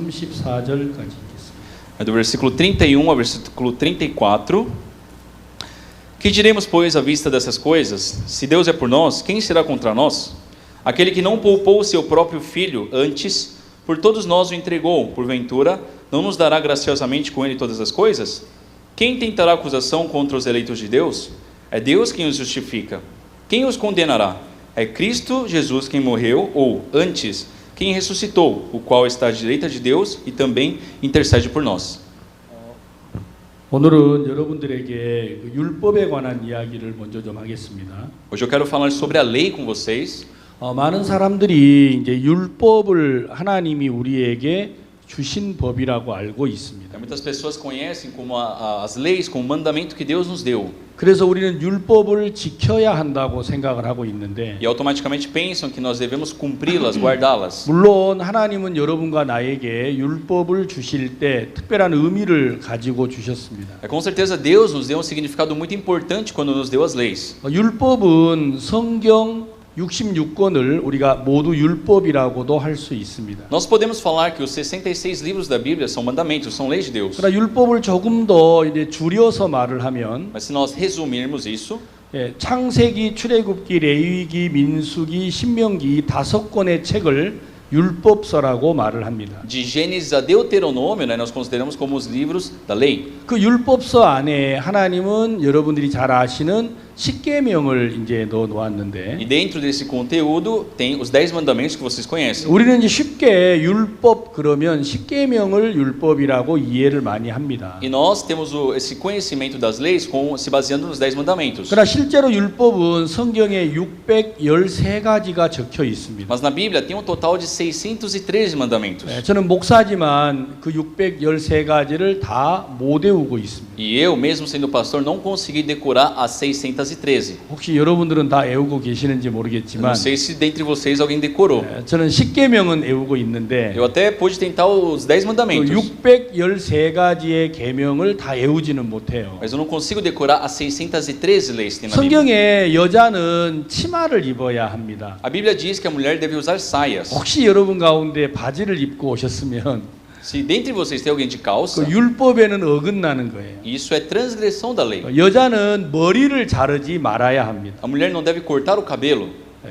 34절까지 읽겠습니다. É do versículo 31 ao versículo 34. Que diremos, pois, à vista dessas coisas? Se Deus é por nós, quem será contra nós? Aquele que não poupou o seu próprio filho, antes, por todos nós o entregou, porventura, não nos dará graciosamente com ele todas as coisas? Quem tentará acusação contra os eleitos de Deus? É Deus quem os justifica. Quem os condenará? É Cristo Jesus quem morreu, ou, antes, quem ressuscitou, o qual está à direita de Deus e também intercede por nós. 오늘은 여러분들에게 그 율법에 관한 이야기를 먼저 좀 하겠습니다. Hoje eu quero falar sobre a lei com vocês. 많은 사람들이 이제 율법을 하나님이 우리에게 주신 법이라고 알고 있습니다. Muitas pessoas conhecem como as leis, como o mandamento que Deus nos deu. 그래서 우리는 율법을 지켜야 한다고 생각을 하고 있는데 E automaticamente pensam que nós devemos cumpri-las, guardá-las. 물론 하나님은 여러분과 나에게 율법을 주실 때 특별한 의미를 가지고 주셨습니다. Com certeza Deus nos deu um significado muito importante quando nos deu as leis. 율법은 성경 66권을 우리가 모두 율법이라고도 할 수 있습니다. Nós podemos falar que os 66 livros da Bíblia são mandamentos, são leis de Deus. 그러나 율법을 조금 더 이제 줄여서 말을 하면 Mas se nós resumirmos isso, 창세기, 출애굽기, 레위기, 민수기, 신명기 이 5권의 책을 율법서라고 말을 합니다. de Gênesis a Deuteronômio, né, nós consideramos como os livros da lei. 그 율법서 안에 하나님은 여러분들이 잘 아시는 십계명을 이제 넣어 놓았는데 E dentro desse conteúdo tem os 10 mandamentos que vocês conhecem. 우리는 이제 쉽게 율법 그러면 십계명을 율법이라고 이해를 많이 합니다. E nós temos esse conhecimento das leis se baseando nos 10 mandamentos. 그러나 실제로 율법은 성경에 613가지가 적혀 있습니다. Mas na Bíblia tem um total de 613 mandamentos. 저는 목사지만 그 613가지를 다 못 외우고 있습니다. E eu, mesmo sendo pastor, não consegui decorar as 613. 혹시 여러분들은 다 외우고 계시는지 Eu 모르겠지만 não sei se dentre vocês alguém decorou. 저는 십계명은 외우고 있는데 Eu até pude tentar os 10 mandamentos. 613가지의 계명을 다 외우지는 못해요. Mas eu não consigo decorar as 613 leis que tem na Bíblia. 성경에 여자는 치마를 입어야 합니다. A Bíblia diz que a mulher deve usar saias. 혹시 여러분 가운데 바지를 입고 오셨으면 Se dentre vocês tem alguém de calça, 그 율법에는 어긋나는 거예요. isso é transgressão da lei. 여자는 머리를 자르지 말아야 합니다. A mulher não deve cortar o cabelo.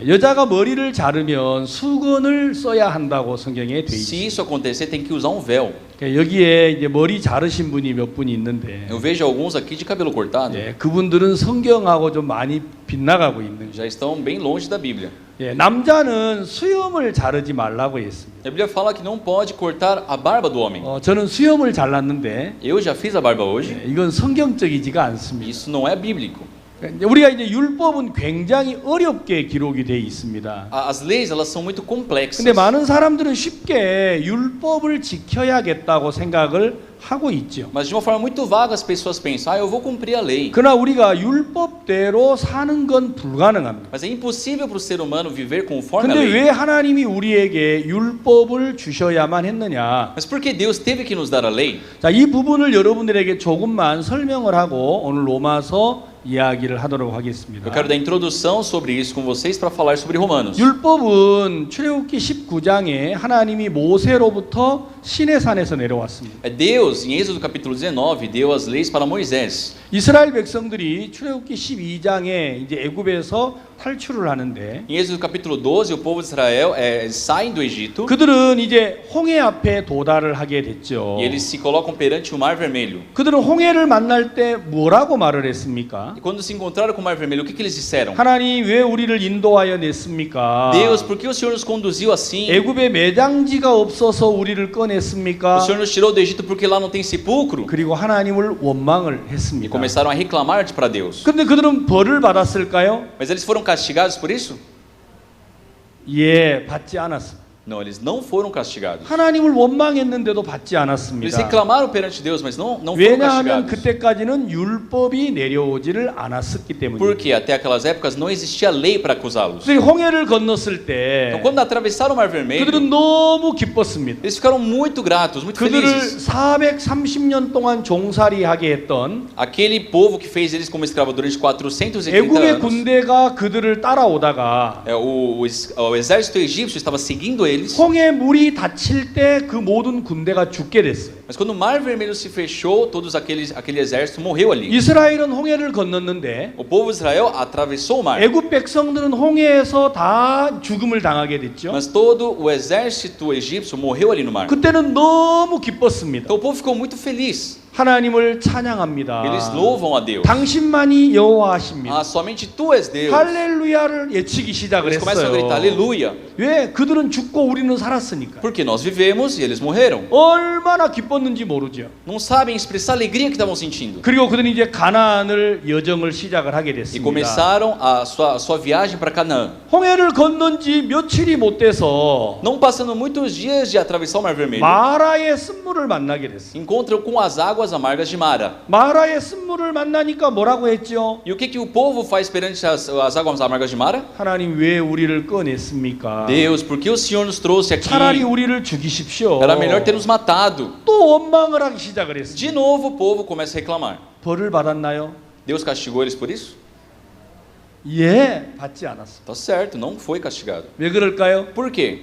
여자가 머리를 자르면 수건을 써야 한다고 성경에 돼 Se 있어요. isso acontecer, tem que usar um véu. 여기에 이제 머리 자르신 분이 몇 분이 있는데 Eu vejo alguns aqui de cabelo cortado. 그분들은 성경하고 좀 많이 빗나가고 있는 Já estão bem longe da Bíblia. 남자는 수염을 자르지 말라고 했습니다. A Bíblia fala que não pode cortar a barba do homem. 저는 수염을 잘랐는데 Eu já fiz a barba hoje. 이건 성경적이지가 않습니다. Isso não é bíblico. 우리가 이제 율법은 굉장히 어렵게 기록이 돼 있습니다. As leis, elas são muito complexas. 근데 많은 사람들은 쉽게 율법을 지켜야겠다고 생각을 하고 있죠. Mas de uma forma muito vaga as pessoas pensam, eu vou cumprir a lei. 그러나 우리가 율법대로 사는 건 불가능합니다. Mas é impossível para o ser humano viver conforme a 근데 lei. 왜 하나님이 우리에게 율법을 주셔야만 했느냐? Mas por que Deus teve que nos dar a lei? 자, 이 부분을 여러분들에게 조금만 설명을 하고 오늘 로마서 이야기를 하도록 하겠습니다. Eu quero dar introdução sobre isso com vocês para falar sobre Romanos. 율법은 출애굽기 19장에 하나님이 모세로부터 시내산에서 내려왔습니다. Deus, em Êxodo capítulo 19, deu as leis para Moisés. 이스라엘 백성들이 출애굽기 12장에 이제 애굽에서 탈출을 하는데 Em Êxodo capítulo 12, o povo de Israel saem do Egito 그들은 이제 홍해 앞에 도달을 하게 됐죠. e eles se colocam perante o Mar Vermelho. 그들은 홍해를 만날 때 뭐라고 말을 했습니까? E quando se encontraram com o Mar Vermelho, o que eles disseram? 하나님 왜 우리를 인도하여 냈습니까? Deus, por que o Senhor nos conduziu assim? 애굽에 매장지가 없어서 우리를 O 꺼냈습니까? Senhor nos tirou do Egito porque lá não tem sepulcro? 그리고 하나님을 원망을 E 했습니다. começaram a reclamar para Deus. 그런데 그들은 벌을 받았을까요? Mas eles foram castigados por isso? 예, 받지 않았습니다. Não, eles não foram castigados. 하나님을 원망했는데도 받지 Eles 않았습니다. reclamaram perante Deus, mas não foram 왜냐하면 castigados. 그때까지는 율법이 내려오지를 않았었기 때문이에요. Porque até aquelas épocas não existia lei para acusá-los. 그래서 홍해를 건넜을 때 Então, quando atravessaram o Mar Vermelho, 그들은 너무 기뻤습니다. eles ficaram muito gratos, muito 그들을 felizes. 430년 동안 종살이하게 했던 Aquele povo que fez eles como escravo durante 430 애굽의 anos, 군대가 그들을 따라오다가 o exército egípcio estava seguindo eles. eles. 홍해 물이 닫힐 때 그 모든 군대가 죽게 됐어요. Mas quando o Mar Vermelho se fechou, aquele exército morreu ali. 이스라엘은 홍해를 건넜는데 O povo de Israel atravessou o mar. 애굽 백성들은 홍해에서 다 죽음을 당하게 됐죠. Mas todo o exército egípcio morreu ali no mar. 그때는 너무 기뻤습니다. Então o povo ficou muito feliz. 하나님을 찬양합니다. Eles louvam a Deus. 당신만이 여호와십니다. Ah, somente tu és Deus. 할렐루야를 외치기 시작을 Eles começam a gritar 했어요. aleluia. 왜? 그들은 죽고 우리는 살았으니까. Porque nós vivemos e eles morreram. 얼마나 기뻤는지 모르죠. Não sabem expressar a alegria que estavam sentindo. 그리고 그들은 이제 가나안을 여정을 시작을 하게 E 됐습니다. começaram a sua viagem para Canaã. 홍해를 건넌 지 며칠이 못 돼서 Não passando muitos dias de atravessar o Mar Vermelho, 마라의 쓴물을 만나게 됐어요. encontram com as águas amargas de Mara. 마라의 쓴물을 만나니까 뭐라고 했죠? E o que o povo faz perante as águas amargas de Mara? 하나님 왜 우리를 꺼냈습니까? Deus, por que o Senhor nos trouxe aqui? 차라리 우리를 죽이십시오. Era melhor ter nos matado. 또 원망을 하기 시작을 했어요. De novo o povo começa a reclamar. 벌을 받았나요? Deus castigou eles por isso? 예, 받지 않았어요. Tá certo, não foi castigado. 왜 그럴까요? Por quê?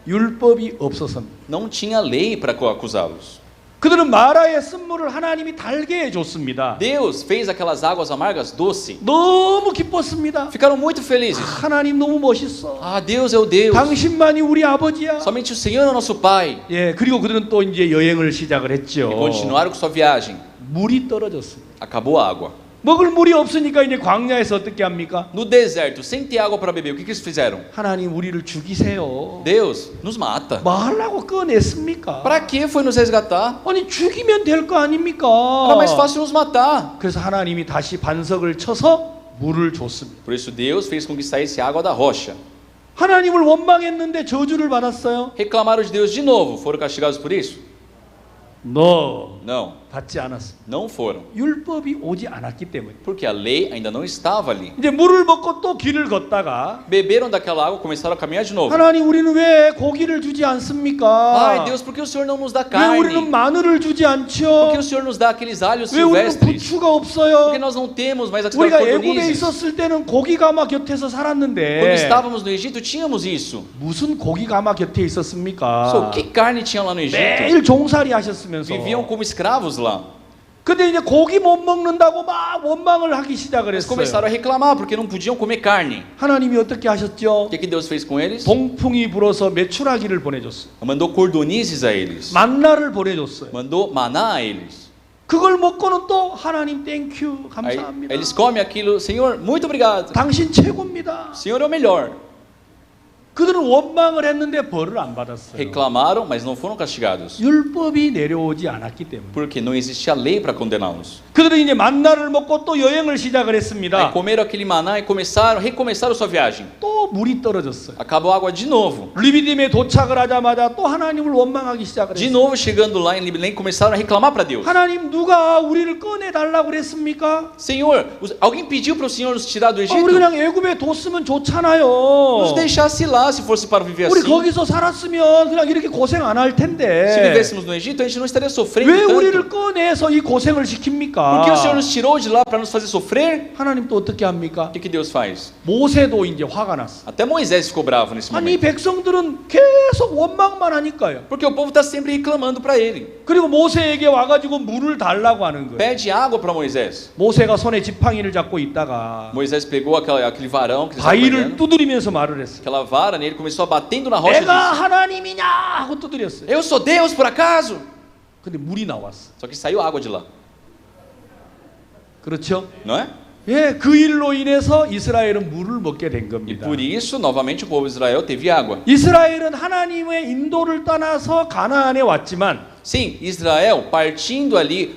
율법이 없어서입니다. Não tinha lei para acusá-los. 그들은 마라의 쓴물을 하나님이 달게 해줬습니다. Deus fez aquelas águas amargas doce. 너무 기뻤습니다. Ficaram muito felizes. 하나님 너무 멋있어. Ah, Deus é o Deus. 당신만이 우리 아버지야. Somente o Senhor é o nosso Pai. 예, 그리고 그들은 또 이제 여행을 시작을 E 했죠. continuaram com sua viagem. 물이 떨어졌습니다. Acabou a água. 먹을 물이 없으니까 이제 광야에서 어떻게 합니까? No deserto, sem ter água para beber, o que eles fizeram? 하나님 우리를 죽이세요. Deus, nos mata. 뭐 하려고 꺼냈습니까? Para que foi nos resgatar? 아니 죽이면 될 거 아닙니까? Era mais fácil nos matar. 그래서 하나님이 다시 반석을 쳐서 물을 줬습니다. Por isso Deus fez com que saísse água da rocha. 하나님을 원망했는데 저주를 받았어요? Reclamaram de Deus de novo. Foram castigados por isso? No, Não, 받지 않았어. não foram. 율법이 오지 않았기 때문에. Porque a lei ainda não estava ali. 이제 물을 먹고 또 길을 걷다가 Beberam daquela água, começaram a caminhar de novo. 하나님 우리는 왜 고기를 주지 않습니까? Ai, Deus, por que o Senhor não nos dá 왜 우리는 carne? 마늘을 주지 Por 않죠? que o Senhor nos dá aqueles alhos 왜 우리는 silvestres? 부추가 없어요? Porque nós não temos mais aquelas 우리가 애굽에 cordonizes. 있었을 때는 고기 가마 곁에서 Quando 살았는데 estávamos no Egito, tínhamos isso. 무슨 고기 가마 곁에 Só 있었습니까? que carne tinha lá no Egito? 매일 종살이 하셨으면서 Viviam como escravos lá. 근데 이제 고기 못 먹는다고 막 원망을 하기 시작을 Eles 했어요. começaram a reclamar porque não podiam comer carne. 하나님이 어떻게 하셨죠? O que Deus fez com eles? 동풍이 불어서 메추라기를 보내줬어요. Mandou cordonizes a eles. 만나를 보내줬어요. Mandou maná a eles. 그걸 먹고는 또 하나님 땡큐 Aí 감사합니다. eles comem aquilo. Senhor, muito obrigado. 당신 최고입니다. O Senhor é o melhor. 그들은 원망을 했는데 벌을 안 받았어요. Reclamaram, mas não foram castigados. 율법이 내려오지 않았기 때문에. Porque não existia lei para condená-los. 그들은 이제 만나를 먹고 또 여행을 시작을 Aí 했습니다. comeram aquele maná e recomeçaram sua viagem. 또 물이 떨어졌어요. Acabou a água de novo. 리비딤에 도착을 하자마자 또 하나님을 원망하기 시작을 De 했어요. novo, chegando lá em Libelém, começaram a reclamar para Deus. 하나님 누가 우리를 꺼내달라고 그랬습니까? Senhor, alguém pediu para o Senhor nos tirar do 아, Egito? 우리 그냥 애굽에 뒀으면 좋잖아요. Nos deixasse lá se fosse para viver 우리 assim. 거기서 살았으면 그냥 이렇게 고생 안 할 Se 텐데 vivêssemos no Egito, a gente não estaria sofrendo 왜 우리를 tanto. 꺼내서 이 고생을 Por 시킵니까? que o Senhor nos tirou de lá para nos fazer sofrer? 하나님 또 어떻게 합니까? O que Deus faz? 모세도 이제 화가 났어. Até Moisés ficou bravo nesse 아니 momento. 백성들은 계속 원망만 하니까요. Porque o povo está sempre reclamando para ele. 그리고 모세에게 와가지고 물을 달라고 하는 거예요. Pede água para Moisés. 모세가 손에 지팡이를 잡고 있다가 Moisés pegou aquele varão que eles estavam 바위를 pegando, 두드리면서 말을 했어요. aquela vara nele, começou a batendo na rocha e 내가 disse: 하나님이냐 하고 두드렸어요. Eu sou Deus por acaso? 근데 물이 나왔어. Só que saiu água de lá, 그렇죠? não é? 예, 그 일로 인해서 이스라엘은 물을 먹게 된 E 겁니다. por isso, novamente, o povo de Israel teve água. 이스라엘은 하나님의 인도를 떠나서 가나안에 왔지만 Sim, Israel, partindo ali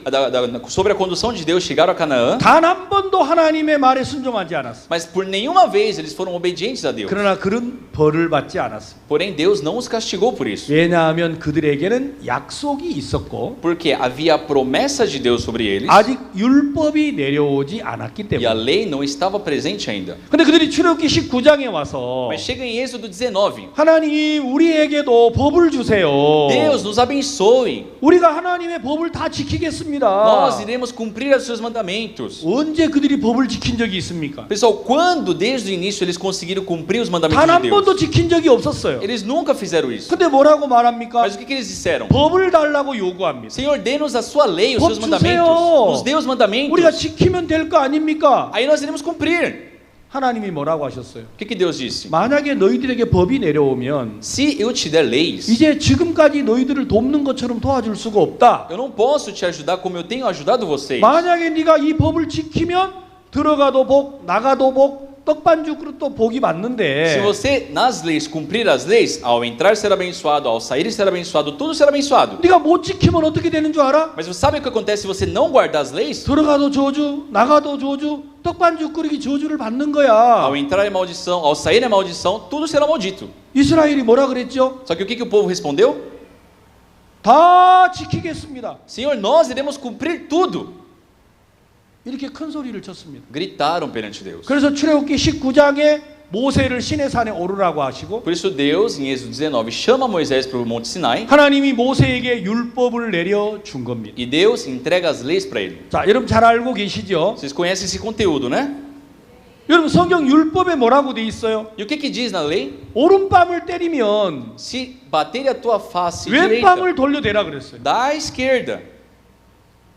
sobre a condução de Deus, chegaram a Canaã, 단 한 번도 하나님의 말에 순종하지 않았어. mas por nenhuma vez eles foram obedientes a Deus. 그러나 그런 벌을 받지 않았어. Porém, Deus não os castigou por isso, 왜냐하면 그들에게는 약속이 있었고 porque havia a promessa de Deus sobre eles 아직 율법이 내려오지 않았기 e a 때문에. lei não estava presente ainda. 근데 그들이 출애굽기 19장에 와서 Mas chega em Êxodo 19, 하나님 우리에게도 법을 주세요. Deus nos abençoe. abençoe. 우리가 하나님의 법을 다 지키겠습니다. Nós iremos cumprir os seus mandamentos. 언제 그들이 법을 지킨 적이 있습니까? Pessoal, quando desde o início eles conseguiram cumprir os mandamentos 단 한 de 번도 Deus? 지킨 적이 없었어요. Eles nunca fizeram isso. 근데 뭐라고 말합니까? Mas o que eles disseram? 법을 달라고 요구합니다. Senhor, dê-nos a sua lei, os 법 seus 주세요. mandamentos. Nos dê os 우리가 mandamentos. 지키면 될 거 아닙니까? Aí nós iremos cumprir. 하나님이 뭐라고 하셨어요? O que Deus disse? 만약에 너희들에게 법이 내려오면 Se eu te der leis, 이제 지금까지 너희들을 돕는 것처럼 도와줄 수가 없다. eu não posso te ajudar como eu tenho ajudado vocês. 만약에 네가 이 법을 지키면 들어가도 복, 나가도 복, 떡반죽 그릇도 복이 Se 맞는데 você nas leis cumprir as leis, ao entrar será abençoado, ao sair será abençoado, tudo será abençoado. 네가 못 지키면 어떻게 되는 줄 알아? Mas você sabe o que acontece se você não guardar as leis? 들어가도 저주, 나가도 저주, 떡반죽 끓이기 저주를 받는 거야. Ao entrar é maldição, ao sair é maldição, tudo será maldito. 이스라엘이 뭐라 그랬죠? Só que o que o povo respondeu? 다 지키겠습니다. Senhor, nós iremos cumprir tudo. 이렇게 큰 소리를 쳤습니다. Gritaram perante Deus. 그래서 출애굽기 19장에 모세를 시내 산에 오르라고 하시고 Por isso Deus, em Êxodo 19, chama Moisés para o Monte Sinai 하나님이 모세에게 율법을 내려 준 겁니다. e Deus entrega as leis para ele. 자, 여러분 잘 알고 계시죠? Vocês conhecem esse conteúdo, né? 여러분 성경 율법에 뭐라고 돼 있어요? E o que diz na lei? 오른밤을 때리면 Se bater a tua face direita, 왼밤을 돌려대라 그랬어요. dá à esquerda.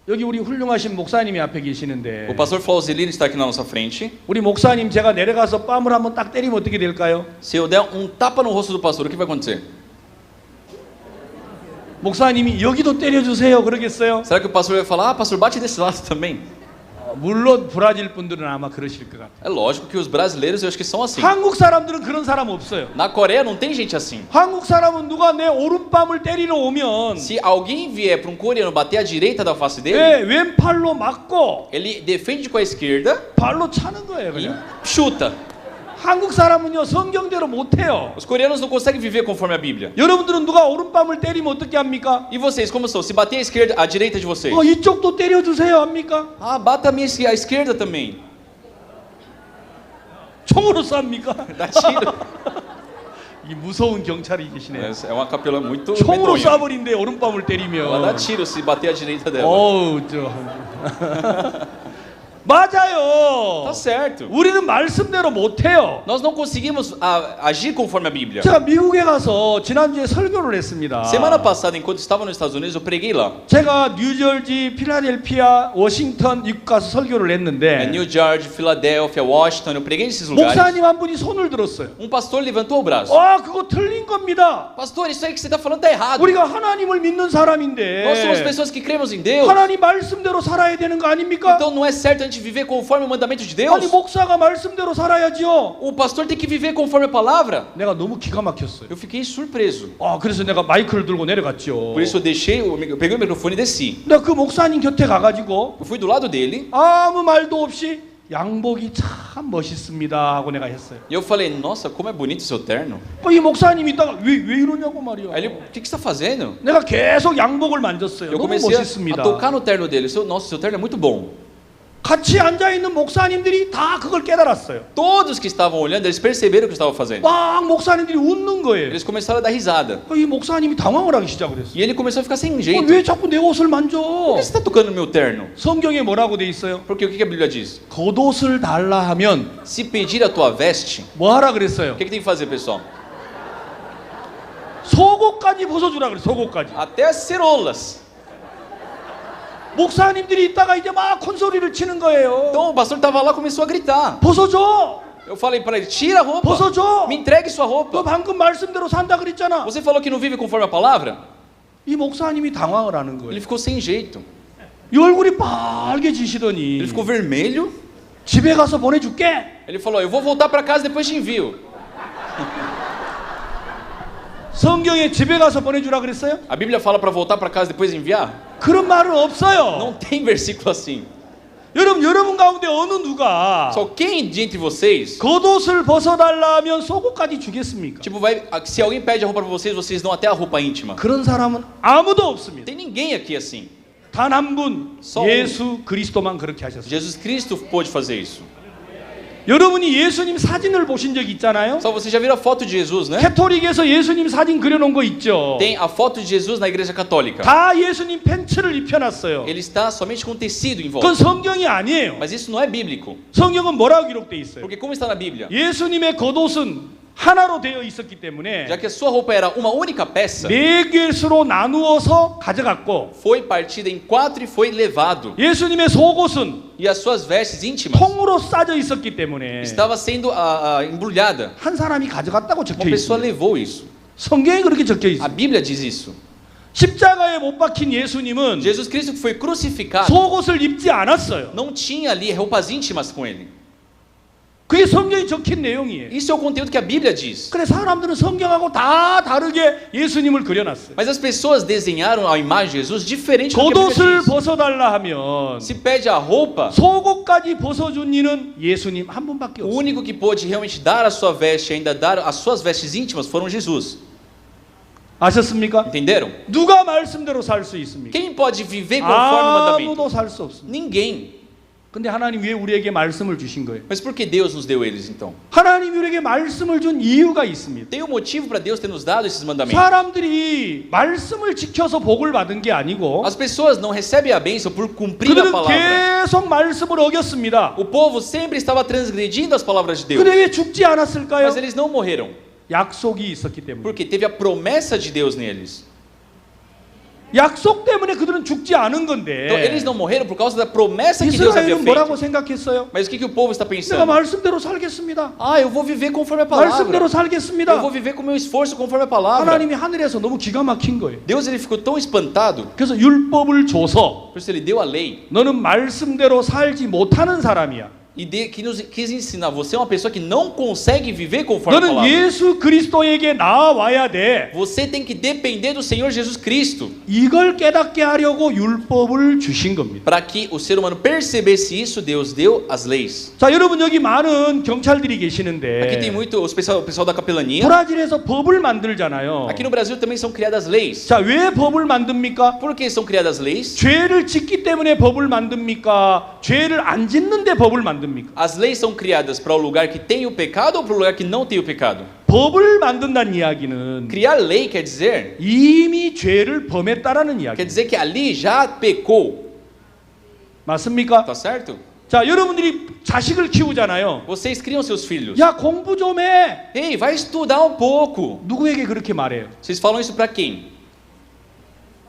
여기 우리 훌륭하신 목사님이 앞에 계시는데 O pastor Flauzilino está aqui na nossa frente. 우리 목사님 제가 내려가서 뺨을 한번 딱 때리면 어떻게 될까요? Se eu der tapa no rosto do pastor, o que vai acontecer? 목사님이 여기도 때려주세요 그러겠어요? Será que o pastor vai falar, pastor, bate desse lado também? 물론 브라질 분들은 아마 그러실 것 같아요. É lógico que os brasileiros eu acho que são assim. 한국 사람들은 그런 사람 없어요. Na Coreia não tem gente assim. 한국 사람은 누가 내 오른밤을 때리러 오면 Se alguém vier para um coreano bater à direita da face dele, 왼팔로 맞고 ele defende com a esquerda 발로 차는 거예요 e 그냥. chuta. 한국 사람은요 성경대로 못해요. Os coreanos não conseguem viver conforme a Bíblia. 여러분들은 누가 오른밤을 때리면 어떻게 합니까? E vocês, como são? Se bater à direita de vocês? 이쪽도 때려주세요 합니까? Ah, bata à esquerda também. 총으로 쏩니까? Dá tiro. 이 무서운 경찰이 계시네요. É uma capelã muito 총으로 medonha. 쏴버린데 오른밤을 Ela dá 때리면. tiro se bater à direita dela. 어우 저. 맞아요. Tá certo. 우리는 말씀대로 못해요. Nós não conseguimos agir conforme a Bíblia. 제가 미국에 가서 지난주에 설교를 했습니다. Semana passada, enquanto estava nos Estados Unidos, eu preguei lá. 제가 뉴저지, 필라델피아, 워싱턴 이국 가서 설교를 É 했는데 New Jersey, Filadélfia, Washington, eu preguei nesses lugares. 목사님 한 분이 손을 들었어요. Pastor levantou o braço. 그거 틀린 겁니다. Pastor, isso aí que você está falando está errado. 우리가 하나님을 믿는 사람인데 Nós somos pessoas que cremos em Deus. 하나님 말씀대로 살아야 되는 거 아닙니까? Então não é certo a gente viver conforme o mandamento de Deus? 아니 목사가 말씀대로 살아야지요. O pastor tem que viver conforme a palavra. 내가 너무 기가 막혔어요. Eu fiquei surpreso. 그래서 내가 마이크를 들고 내려갔죠. Por isso eu peguei o microfone e desci. 내가 그 목사님 곁에 가가지고 Eu fui do lado dele 아무 말도 없이 양복이 참 멋있습니다 하고 내가 했어요. e eu falei, nossa, como é bonito o seu terno. 이 목사님이 있다가 왜 이러냐고 말이야. Aí ele, o que você está fazendo? 내가 계속 양복을 만졌어요. Eu 너무 comecei 멋있습니다. a tocar no terno dele. Nossa, seu terno é muito bom. 같이 앉아있는 목사님들이 다 그걸 깨달았어요. Todos que estavam olhando, eles perceberam o que eu estava fazendo. 막 목사님들이 웃는 거예요. Eles começaram a dar risada. 이 목사님이 당황을 하기 시작을 했어요. E ele começou a ficar sem jeito. 왜 자꾸 내 옷을 만져? Por que você está tocando no meu terno? 성경에 뭐라고 돼 있어요? Porque o que a Bíblia diz? 겉옷을 달라 하면 Se pedir a tua veste, 뭐 하라 그랬어요? o que tem que fazer, pessoal? 속옷까지 벗어주라 그래. 속옷까지. Até as ceroulas. 목사님들이 있다가 이제 막 콘소리를 치는 거예요. Então o pastor estava lá e começou a gritar. 벗어줘. Eu falei para ele, tira a roupa. 벗어줘. Me entregue sua 너 roupa. 방금 말씀대로 산다 그랬잖아. Você falou que não vive conforme a palavra? 이 목사님이 당황을 하는 Ele 거예요. ficou sem jeito. 이 얼굴이 빨개지시더니 Ele ficou vermelho. 집에 가서 보내줄게. Ele falou, eu vou voltar para casa depois te envio. 성경에 집에 가서 보내주라 그랬어요? A Bíblia fala para voltar para casa depois enviar? 그런 말은 없어요. Não tem versículo assim. 여러분 가운데 어느 누가 Só quem de entre vocês, 겉옷을 벗어달라 하면 속옷까지 주겠습니까? tipo, se alguém pede a roupa para vocês, vocês dão até a roupa íntima. 그런 사람은 아무도 없습니다. Tem ninguém aqui assim. 단 한 분 Só um. 예수 그리스도만 그렇게 하셨어요. Jesus Cristo pôde fazer isso. 여러분이 예수님 사진을 보신 적 있잖아요. Só você já viu a foto de Jesus, né? 캐토릭에서 예수님 사진 그려놓은 거 있죠. Tem a foto de Jesus na igreja católica. 다 예수님 팬츠를 입혀놨어요. Ele está somente com tecido em 그건 volta. 성경이 아니에요. Mas isso não é bíblico. 성경은 뭐라고 기록돼 있어요? Porque como está na Bíblia? 예수님의 겉옷은 하나로 되어 있었기 때문에 Já que a sua roupa era uma única peça, 네 개수로 나누어서 가져갔고, foi partida em 4 e foi levado. 예수님의 속옷은 E as suas vestes íntimas 통으로 싸져 있었기 때문에 estava sendo embrulhada. 한 사람이 가져갔다고 적혀 Uma pessoa 있습니다. levou isso. 성경에 그렇게 적혀 A 있습니다. Bíblia diz isso. 십자가에 못 박힌 예수님은 Jesus Cristo que foi crucificado 속옷을 입지 않았어요. não tinha ali roupas íntimas com ele. 그게 성경에 적힌 내용이에요. Isso é o conteúdo que a Bíblia diz. 그래 사람들은 성경하고 다 다르게 예수님을 그려놨어요. Mas as pessoas desenharam a imagem de Jesus diferente do que a Bíblia 겉옷을 diz. 벗어달라 하면 Se pede a roupa, 속옷까지 벗어준 이는 예수님 한 분밖에 o 없어요. único que pôde realmente dar a sua veste e ainda dar as suas vestes íntimas foram Jesus. 아셨습니까? Entenderam? 누가 말씀대로 살 수 있습니까? Quem pode viver conforme o mandamento? 아무도 살 수 없습니다. Ninguém. 근데 하나님 왜 우리에게 말씀을 주신 거예요? Mas por que Deus nos deu eles então? 하나님이 우리에게 말씀을 준 이유가 있습니다. Tem um motivo para Deus ter nos dado esses mandamentos. 사람들이 말씀을 지켜서 복을 받은 게 아니고 As pessoas não recebem a bênção por cumprir a 그들은 palavra. 계속 말씀을 어겼습니다. O povo sempre estava transgredindo as palavras de Deus. 근데 왜 죽지 않았을까요? Mas eles não morreram. 약속이 있었기 때문에. Porque teve a promessa de Deus neles. 약속 때문에 그들은 죽지 않은 Então, 건데 eles não morreram por causa da promessa que Deus havia 이스라엘은 뭐라고 feito. 생각했어요? Mas o que o povo está 내가 pensando? 말씀대로 살겠습니다. Ah, eu vou viver conforme a 말씀대로 palavra. 살겠습니다. Eu vou viver com o meu esforço conforme a palavra. 하나님이 하늘에서 너무 기가 막힌 거예요. Deus ele ficou tão espantado, 그래서 율법을 줘서 por isso ele deu a lei 너는 말씀대로 살지 못하는 사람이야. e que nos quis ensinar. Você é uma pessoa que não consegue viver conforme a 너는 palavra. 예수 그리스도에게 나와야 돼. Você tem que depender do Senhor Jesus Cristo 이걸 깨닫게 하려고 율법을 주신 겁니다. para que o ser humano percebesse isso. Deus deu as leis. 자, 여러분 여기 많은 경찰들이 Aqui tem 계시는데 muito o pessoal da capelania. 브라질에서 법을 만들잖아요. Aqui no Brasil também são criadas leis. 자, 왜 법을 만듭니까? Por que são criadas leis? 죄를 짓기 때문에 법을 만듭니까? 죄를 안 짓는데 법을 만듭니까? As leis são criadas para o lugar que tem o pecado ou para o lugar que não tem o pecado? 법을 만든다는 이야기는 Criar lei quer dizer 이미 죄를 범했다라는 이야기. quer dizer que ali já pecou. 맞습니까? Tá certo? 자, 여러분들이 자식을 키우잖아요. Vocês criam seus filhos. 야, 공부 좀 해. Ei, vai estudar um pouco. 누구에게 그렇게 말해요? Vocês falam isso para quem?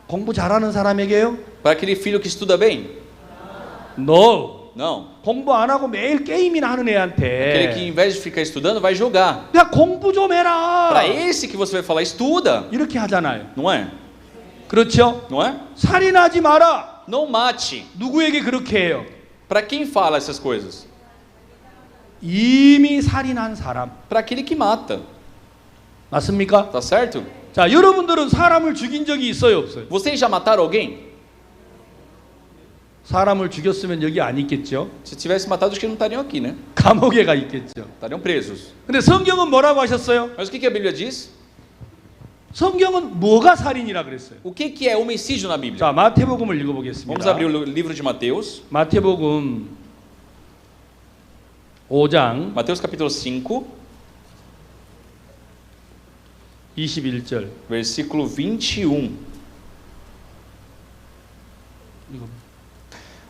공부 잘하는 사람에게요? Para aquele filho que estuda bem? No. Não. 공부 안 하고 매일 게임이나 하는 Aquele que 애한테 em vez de ficar estudando vai jogar. 야, 공부 좀 해라. Para esse que você vai falar estuda, 이렇게 하잖아요. não é? 그렇죠? Não é? 살인하지 마라. Não mate. 누구에게 그렇게 해요? Para quem fala essas coisas? 이미 살인한 사람. Para aquele que mata. 맞습니까? Tá certo? 자, 여러분들은 사람을 죽인 적이 있어요, 없어요? Vocês já mataram alguém? 사람을 죽였으면 여기 안 있겠죠? Se tivesse matado, acho que não estariam aqui, né? 감옥에 가 있겠죠. Estariam presos. 근데 성경은 뭐라고 하셨어요? Mas o que a Bíblia diz? 성경은 뭐가 살인이라 그랬어요? O que é homicídio na Bíblia? 자, 마태복음을 Vamos 읽어보겠습니다. abrir o livro de Mateus. 마태복음 5장 Mateus capítulo 5, 21절. versículo 21.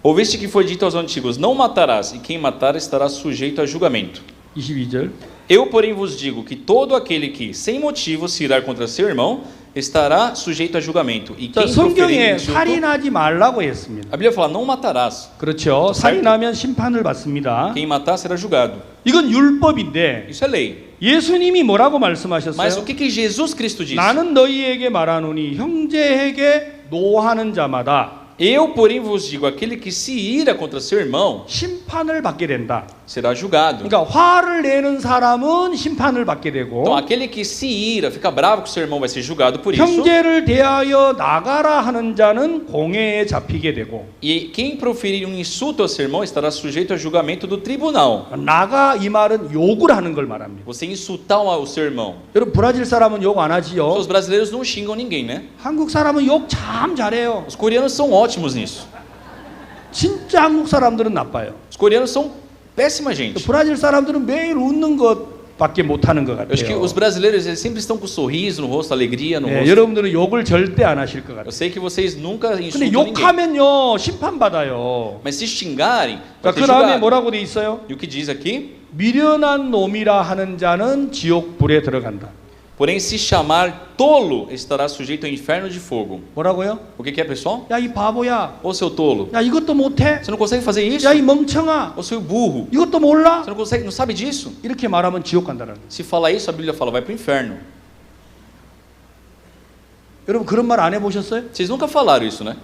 Ouviste que foi dito aos antigos: não matarás, e quem matar estará sujeito a julgamento. 22절. Eu, porém, vos digo que todo aquele que, sem motivo, se irar contra seu irmão, estará sujeito a julgamento. E 자, quem proferir 성경에 insulto... 살인하지 말라고 했습니다. A Bíblia fala: não matarás. 그렇죠. 살인하면 심판을 받습니다. Quem matar será julgado. 이건 율법인데 Isso é lei. 예수님이 뭐라고 Mas o 말씀하셨어요? que Jesus Cristo disse? 나는 너희에게 말하노니 형제에게 노하는 자마다 Eu, porém, vos digo: aquele que se ira contra seu irmão 심판을 받게 된다. será julgado. 그러니까 화를 내는 사람은 심판을 받게 되고 Então, aquele que se ira, fica bravo com seu irmão, vai ser julgado por isso. 형제를 대하여 나가라 하는 자는 공회에 잡히게 되고 E quem proferir um insulto ao seu irmão estará sujeito a julgamento do tribunal. 나가 이 말은 욕을 하는 걸 말합니다. Você insultar o seu irmão. 여러분 브라질 사람은 욕 안 하지요? Os brasileiros não xingam ninguém, né? 한국 사람은 욕 참 잘해요. Os coreanos são ótimos nisso. 진짜 한국 사람들은 나빠요. Os coreanos são Péssima gente. 브라질 사람들은 매일 웃는 것밖에 못하는 것 Eu acho que 같아요. os brasileiros eles sempre estão com sorriso no rosto, alegria no 예, rosto. 여러분들은 욕을 절대 안 하실 것 Eu 같아요. sei que vocês nunca 근데 insultam ninguém. 욕하면요 심판받아요. Mas se xingarem, 자, vai ter 그 다음에 julgado. 뭐라고 돼 있어요? E o que diz aqui? 미련한 놈이라 하는 자는 지옥 불에 들어간다. Porém, se chamar tolo, estará sujeito ao inferno de fogo. 뭐라고요? O que é, pessoal? 야, 이 바보야. Ô seu tolo, 야, 이것도 못해? você não consegue fazer isso? 야, 이 멍청아. Ô seu burro, 이것도 몰라? você não consegue, não sabe disso? 이렇게 말하면 지옥 간다는 거예요. Se falar isso, a Bíblia fala, vai para o inferno. 여러분 그런 말 안 해보셨어요? Vocês nunca falaram isso, né?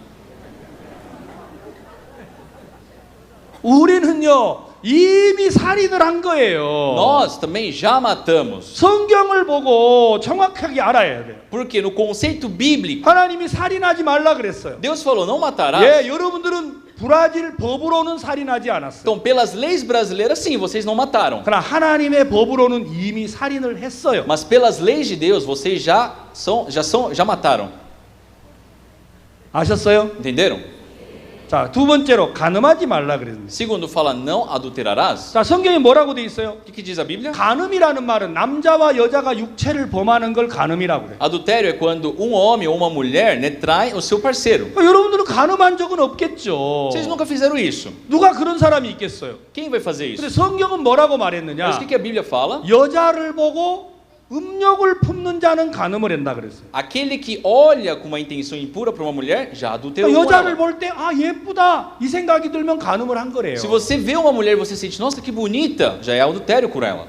우리는요 이미 살인을 한 거예요. Nós também já matamos. 성경을 보고 정확하게 알아야 돼요. Porque no conceito bíblico, 하나님이 살인하지 말라 그랬어요. Deus falou, não matarás. 예, 여러분들은 브라질 법으로는 살인하지 않았어요. Então, pelas leis brasileiras, sim, vocês não mataram. 그러나 하나님의 법으로는 이미 살인을 했어요. Mas pelas leis de Deus, vocês já mataram. 아셨어요? Entenderam? 자, 두 번째로 간음하지 말라 그랬습니다. Segundo, fala, não adulterarás. 자, 성경에 뭐라고 돼 있어요? O que diz a Bíblia? 간음이라는 말은 남자와 여자가 육체를 범하는 걸 간음이라고 그래요. Adultério é quando um homem ou uma mulher, né, trai o seu parceiro. 여러분들은 간음한 적은 없겠죠. Vocês nunca fizeram isso. 누가 그런 사람이 있겠어요? Quem vai fazer 근데 isso? 성경은 뭐라고 Mas 말했느냐? o que a Bíblia fala? 여자를 보고 음욕을 품는 자는 간음을 한다 그랬어요. Aquele que olha com uma intenção impura para uma mulher, já adulterou com 여자를 ela. 볼 때 아 예쁘다 이 생각이 들면 간음을 한 거래요. Se você vê uma mulher e você sente, nossa, que bonita, já é adultério com ela.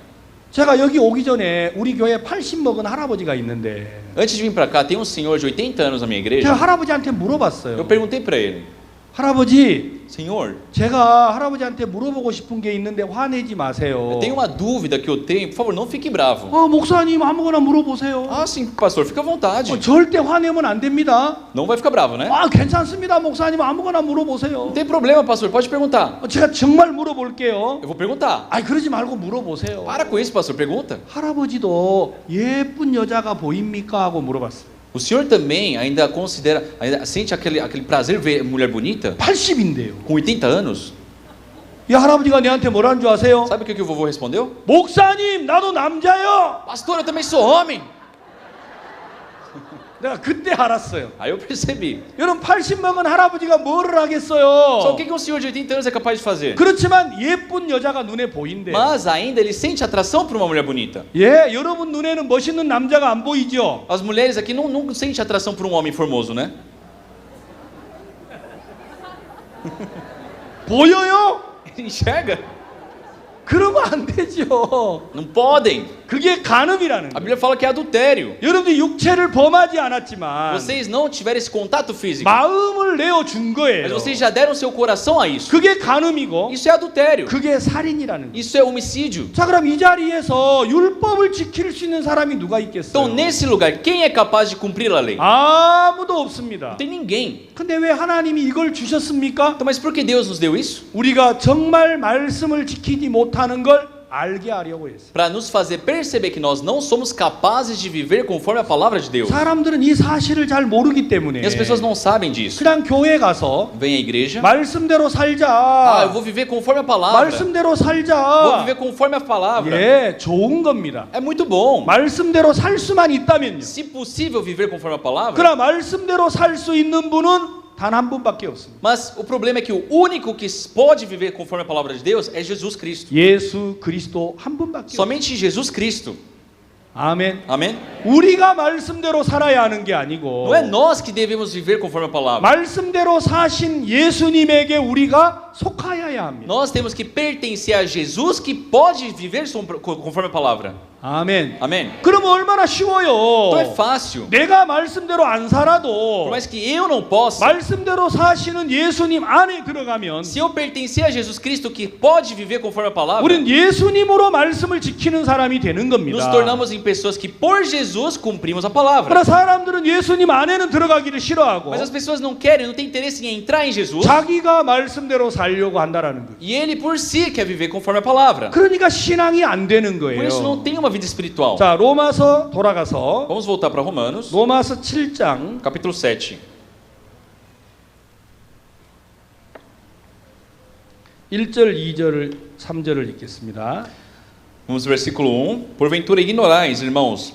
제가 여기 오기 전에 우리 교회에 80 먹은 할아버지가 있는데 Antes de vir para cá, tem um senhor de 80 anos na minha 제가 igreja. 할아버지한테 Eu 물어봤어요. perguntei para ele, 할아버지 Senhor, 제가 할아버지한테 물어보고 싶은 게 있는데 화내지 마세요. tem uma dúvida que eu tenho, por favor, não fique bravo. 목사님 아무거나 물어보세요. Ah, sim, pastor, fica à vontade. 절대 화내면 안 됩니다. Não vai ficar bravo, né? 괜찮습니다 목사님 아무거나 물어보세요. Não tem problema, pastor, pode perguntar. 제가 정말 물어볼게요. Eu vou perguntar. 그러지 말고 물어보세요. Para com isso, pastor, pergunta. 할아버지도 예쁜 여자가 보입니까? 하고 물어봤어요. O senhor também ainda considera, ainda sente aquele prazer ver mulher bonita? 80인데요. Com 80 anos? 이 할아버지가 내한테 뭐라는 줄 아세요? Sabe o que o vovô respondeu? 목사님 나도 남자요. Pastor, eu também sou homem. 내가 그때 알았어요. Aí eu percebi. 여러분 80 먹은 할아버지가 뭐를 Só o 하겠어요? que um senhor de 80 anos é capaz de fazer? 그렇지만 예쁜 여자가 눈에 보인대요. Mas ainda ele sente atração por uma mulher bonita. 예, 여러분 눈에는 멋있는 남자가 안 보이죠? As mulheres aqui não sentem atração por um homem formoso, né? 보여요? Ele enxerga. 그러면 안 되죠. Não podem. 그게 간음이라는 A 거예요. Bíblia fala que é adultério. 여러분들 육체를 범하지 않았지만 Vocês não tiveram esse contato físico. 마음을 내어준 Mas 거예요. vocês já deram seu coração a isso. 그게 간음이고 Isso é adultério. 그게 살인이라는 거예요. Isso é homicídio. 자, 그럼 이 자리에서 율법을 지킬 수 있는 사람이 누가 Então, 있겠어요? nesse lugar, quem é capaz de cumprir a lei? 아무도 없습니다. Não tem ninguém. 근데 왜 하나님이 이걸 주셨습니까? Então, mas por que Deus nos deu isso? 우리가 정말 말씀을 지키지 못하는 걸 알게 하려고 했어요. Para nos fazer perceber que nós não somos capazes de viver conforme a palavra de Deus. 사람들은 이 사실을 잘 모르기 때문에 E as pessoas não sabem disso. 그냥 교회 가서 Vem à igreja. 말씀대로 Ah, eu 살자. vou viver conforme a palavra. 말씀대로 Vou 살자. viver conforme a palavra. 예, 좋은 겁니다. É muito bom. 말씀대로 살 수만 있다면요. Se possível viver conforme a palavra. 그러나 말씀대로 살 수 있는 분은 단 한 분밖에 없습니다. Mas o problema é que o único que pode viver conforme a palavra de Deus é Jesus Cristo. 예수 그리스도 한 분밖에 없습니다. Somente Jesus Cristo. 아멘. Amém? 우리가 말씀대로 살아야 하는 게 아니고 Não é nós que devemos viver conforme a palavra. 말씀대로 사신 예수님에게 우리가 속하여야 합니다. Nós temos que pertencer a Jesus que pode viver conforme a palavra. 아멘. Amém? 그러면 얼마나 쉬워요. Então é fácil. 내가 말씀대로 안 살아도 Por mais que eu não possa, 말씀대로 사시는 예수님 안에 들어가면 se eu pertencer a Jesus Cristo que pode viver conforme a palavra, 우리는 예수님으로 말씀을 지키는 사람이 되는 nos 겁니다. tornamos em pessoas que por Jesus cumprimos a palavra. 그러나 사람들은 예수님 안에는 들어가기를 싫어하고 Mas as pessoas não querem, não têm interesse em entrar em Jesus. 자기가 말씀대로 살려고 한다라는 거예요. E ele por si quer viver conforme a palavra. 그러니까 신앙이 안 되는 Por isso não 거예요. tem uma vida espiritual. 자, 로마서 돌아가서 Vamos voltar para Romanos, 로마서 7장 capítulo 7. 1절, 2절, 3절을 읽겠습니다. Vamos ao versículo 1. Porventura ignorais, irmãos,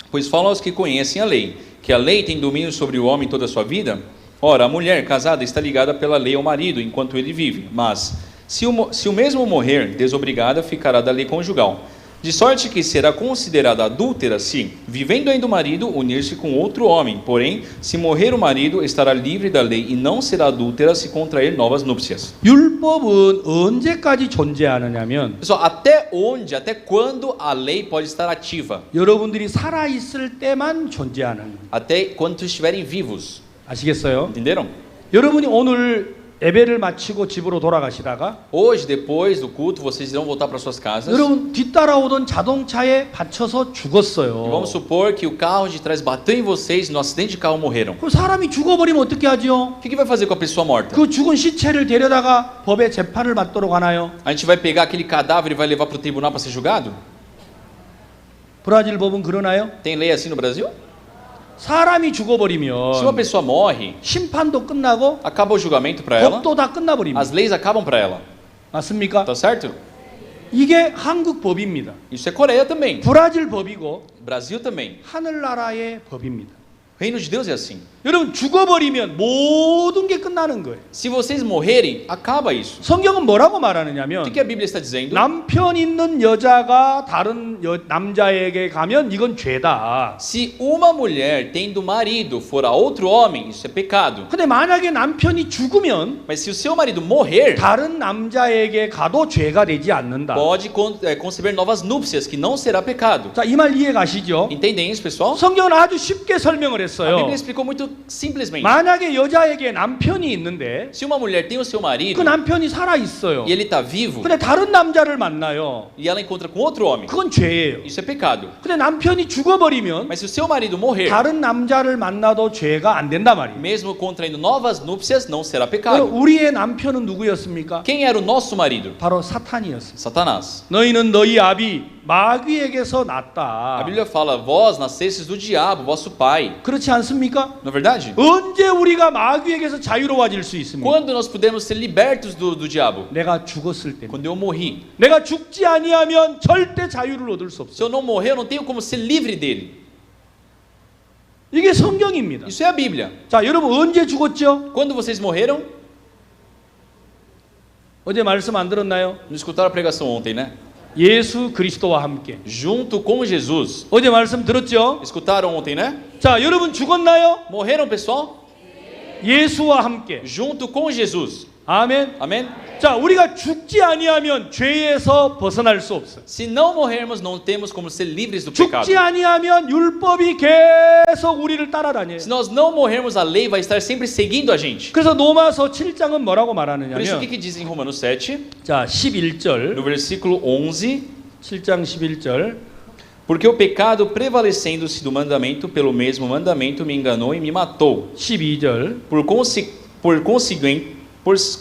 pois falam aos que conhecem a lei, que a lei tem domínio sobre o homem toda a sua vida? Ora, a mulher casada está ligada pela lei ao marido enquanto ele vive, mas se o mesmo morrer, desobrigada ficará da lei conjugal. De sorte que será considerada adúltera se, vivendo ainda o marido, unir-se com outro homem. Porém, se morrer o marido, estará livre da lei e não será adúltera se contrair novas núpcias. 율법은 언제까지 존재하느냐면 Pessoal, até onde, até quando a lei pode estar ativa? 여러분들이 살아 있을 때만 존재하는 거예요. Até quando estiverem vivos. 아시겠어요? Entenderam? 여러분이 오늘 예배를 마치고 집으로 돌아가시다가 Hoje, depois do culto, vocês irão voltar para suas casas. 여러분 뒤따라오던 자동차에 받쳐서 E 죽었어요. vamos supor que o carro de trás bateu em vocês e no acidente de carro morreram. 그 사람이 죽어버리면 어떻게 하죠? O que vai fazer com a pessoa morta? 그 죽은 시체를 데려다가 법의 재판을 받도록 하나요? A gente vai pegar aquele cadáver e vai levar para o tribunal para ser julgado? 브라질 법은 그러나요? Tem lei assim no Brasil? 사람이 Se uma 죽어버리면 pessoa morre, 심판도 끝나고 acaba o julgamento para ela, 법도 다 끝나버립니다. as leis acabam para ela. 맞습니까? Tá certo? 이게 한국 법입니다. Isso é Coreia também. 브라질 법이고 Brasil também. 하늘나라의 법입니다. O reino de Deus é assim. 여러분 죽어버리면 모든 게 끝나는 거예요. Se vocês morrerem, acaba isso. 성경은 뭐라고 O 말하느냐면 que a Bíblia está dizendo? 남편 있는 여자가 다른 남자에게 가면 이건 죄다. Se uma mulher tendo marido for a outro homem, isso é pecado. 근데 만약에 남편이 죽으면 Mas se o seu marido morrer, 다른 남자에게 가도 죄가 되지 않는다. pode conceber novas núpcias, que não será pecado. 자, 이 말 이해 가시죠? Entendem isso, pessoal? 성경은 아주 쉽게 설명을 A 했어요. Bíblia explicou muito simplesmente. 만약에 여자에게 남편이 있는데 Se uma mulher tem o seu 그 marido 남편이 살아 있어요. e ele está vivo 근데 다른 남자를 만나요. e ela encontra com outro homem, 그건 죄예요. isso é pecado. 근데 남편이 죽어버리면 Mas se o seu marido morrer, 다른 남자를 만나도 죄가 안 된단 말이에요. mesmo contraindo novas núpcias, não será 그럼 pecado. 우리의 남편은 누구였습니까? Quem era o nosso marido? 바로 사탄이었어요. Satanás. 너희는 너희 아비 마귀에게서 A 났다. Bíblia fala: vós nascestes do diabo, vosso pai. 그렇지 않습니까? Não é verdade? 언제 우리가 마귀에게서 자유로워질 수 있습니까? Quando nós podemos ser libertos do diabo? 내가 죽었을 때. Quando eu morri. 내가 죽지 아니하면 절대 자유를 얻을 수 없어. Se eu não morrer, eu não tenho como ser livre dele. 이게 성경입니다. Isso é a Bíblia. 자, 여러분 언제 죽었죠? Quando vocês morreram, 어제 말씀 안 들었나요? não escutaram a pregação ontem, né? 예수 그리스도와 함께. Junto com Jesus. 어제 말씀 들었죠? Escutaram ontem, né? 자, 여러분 죽었나요? Morreram, pessoal? 예수와 함께. Junto com Jesus. 아멘. Amém? 자, 우리가 죽지 아니하면 죄에서 벗어날 수 없어요. Se não morrermos, não temos como ser livres do pecado. 죽지 아니하면 율법이 계속 우리를 따라다녀요. Se nós não morrermos, a lei vai estar sempre seguindo a gente. 그래서 로마서 7장은 뭐라고 Por isso, o 말하느냐면 que diz em Romanos 7, 자, 11절. no versículo 11, 7장 11절. porque o pecado prevalecendo-se do mandamento, pelo mesmo mandamento me enganou e me matou. 12절. Por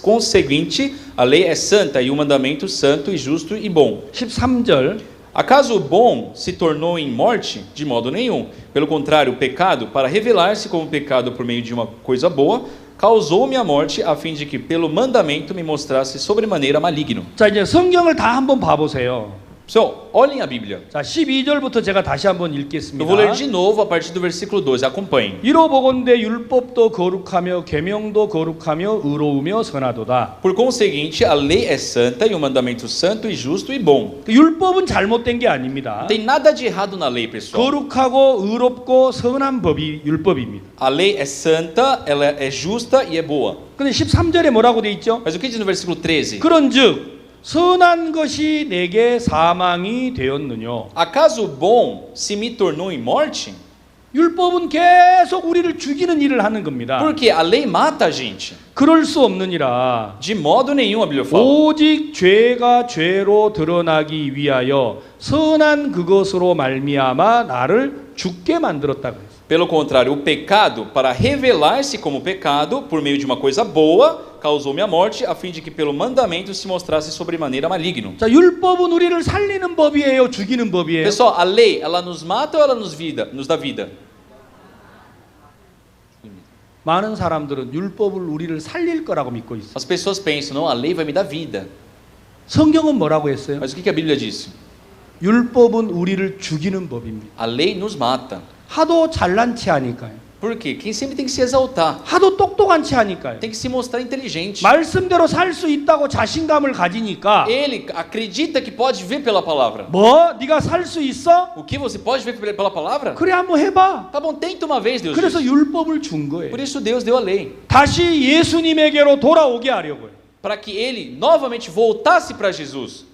conseguinte, a lei é santa e o mandamento santo e justo e bom. 13절. Acaso o bom se tornou em morte? De modo nenhum. Pelo contrário, o pecado, para revelar-se como pecado por meio de uma coisa boa, causou-me a morte, a fim de que pelo mandamento me mostrasse sobremaneira maligno. 자, 이제 성경을 다 한번 봐보세요. Pessoal, olhem a Bíblia. 자, 12절부터 제가 다시 한번 Eu 읽겠습니다. vou ler de novo a partir do versículo 12. Acompanhem. 이로 보건대 율법도 거룩하며 계명도 거룩하며 의로우며 선하도다. Por conseguinte, a lei é santa e o mandamento santo e justo e bom. 그 율법은 잘못된 게 아닙니다. Não tem nada de errado na lei, pessoal. 거룩하고 의롭고 선한 법이 율법입니다. A lei é santa, ela é justa e é boa. 근데 13절에 뭐라고 돼 있죠? Mas o que diz no versículo 13? 그런즉 선한 것이 내게 사망이 되었느뇨. Acaso o bom se me tornou em morte? 율법은 계속 우리를 죽이는 일을 하는 겁니다. Porque a lei mata a gente. 그럴 수 없느니라. De modo nenhum, a Bíblia fala. 오직 죄가 죄로 드러나기 위하여 선한 그것으로 말미암아 나를 죽게 만들었다 그랬어요. Pelo contrário, o pecado, para revelar-se como pecado, por meio de uma coisa boa, causou-me a morte, a fim de que pelo mandamento se mostrasse sobremaneira maligno. 자, 율법은 우리를 살리는 법이에요, 죽이는 법이에요? Pessoal, a lei, ela nos mata ou ela nos dá vida? 많은 사람들은 율법을 우리를 살릴 거라고 믿고 있어요. As pessoas pensam, não, a lei vai me dar vida. 성경은 뭐라고 했어요? Mas o que a Bíblia diz? 율법은 우리를 죽이는 법입니다. A lei nos mata. 하도 잘난 체 하니까요. Por quê? Quem sempre tem que se exaltar, 하도 똑똑한 체 하니까요. tem que se mostrar inteligente. 말씀대로 살 수 있다고 자신감을 가지니까 Ele acredita que pode ver pela palavra. 뭐? 네가 살 수 있어? O que você pode ver pela palavra? 그래 한번 해봐. Tá bom, tenta uma vez, Deus 그래서 disse. 율법을 준 거예요. Por isso Deus deu a lei. 다시 예수님에게로 돌아오게 하려고요. Para que ele novamente voltasse para Jesus.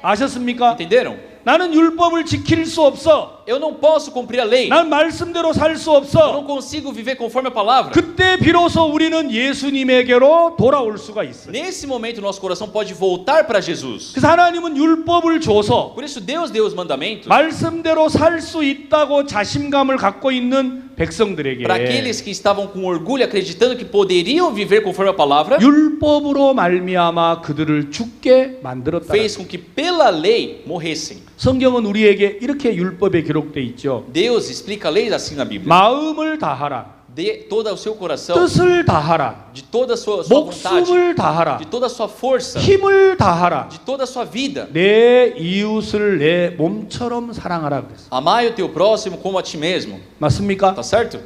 아셨습니까? Entenderam? 나는 율법을 지킬 수 없어. Eu não posso cumprir a lei. 난 말씀대로 살 수 Eu 없어. não consigo viver conforme a palavra. 그때 비로소 우리는 예수님에게로 돌아올 수가 있어요. Nesse momento, nosso coração pode voltar para Jesus. 그래서 하나님은 율법을 줘서 Por isso, Deus deu os mandamentos 말씀대로 살 수 있다고 자신감을 갖고 있는 백성들에게 para aqueles que estavam com orgulho, acreditando que poderiam viver conforme a palavra, 율법으로 말미암아 그들을 죽게 만들었다. fez com que pela lei morressem. 성경은 우리에게 이렇게 율법에 기록돼 있죠. Deus explica a lei assim na Bíblia. 마음을 다하라. Dê todo o seu coração, 뜻을 다하라. de toda a sua vontade, 목숨을 다하라. de toda a sua força, 힘을 다하라. de toda a sua vida. 내 이웃을 내 몸처럼 사랑하라 그랬어. Amai o teu próximo como a ti mesmo. 맞습니까? Tá certo?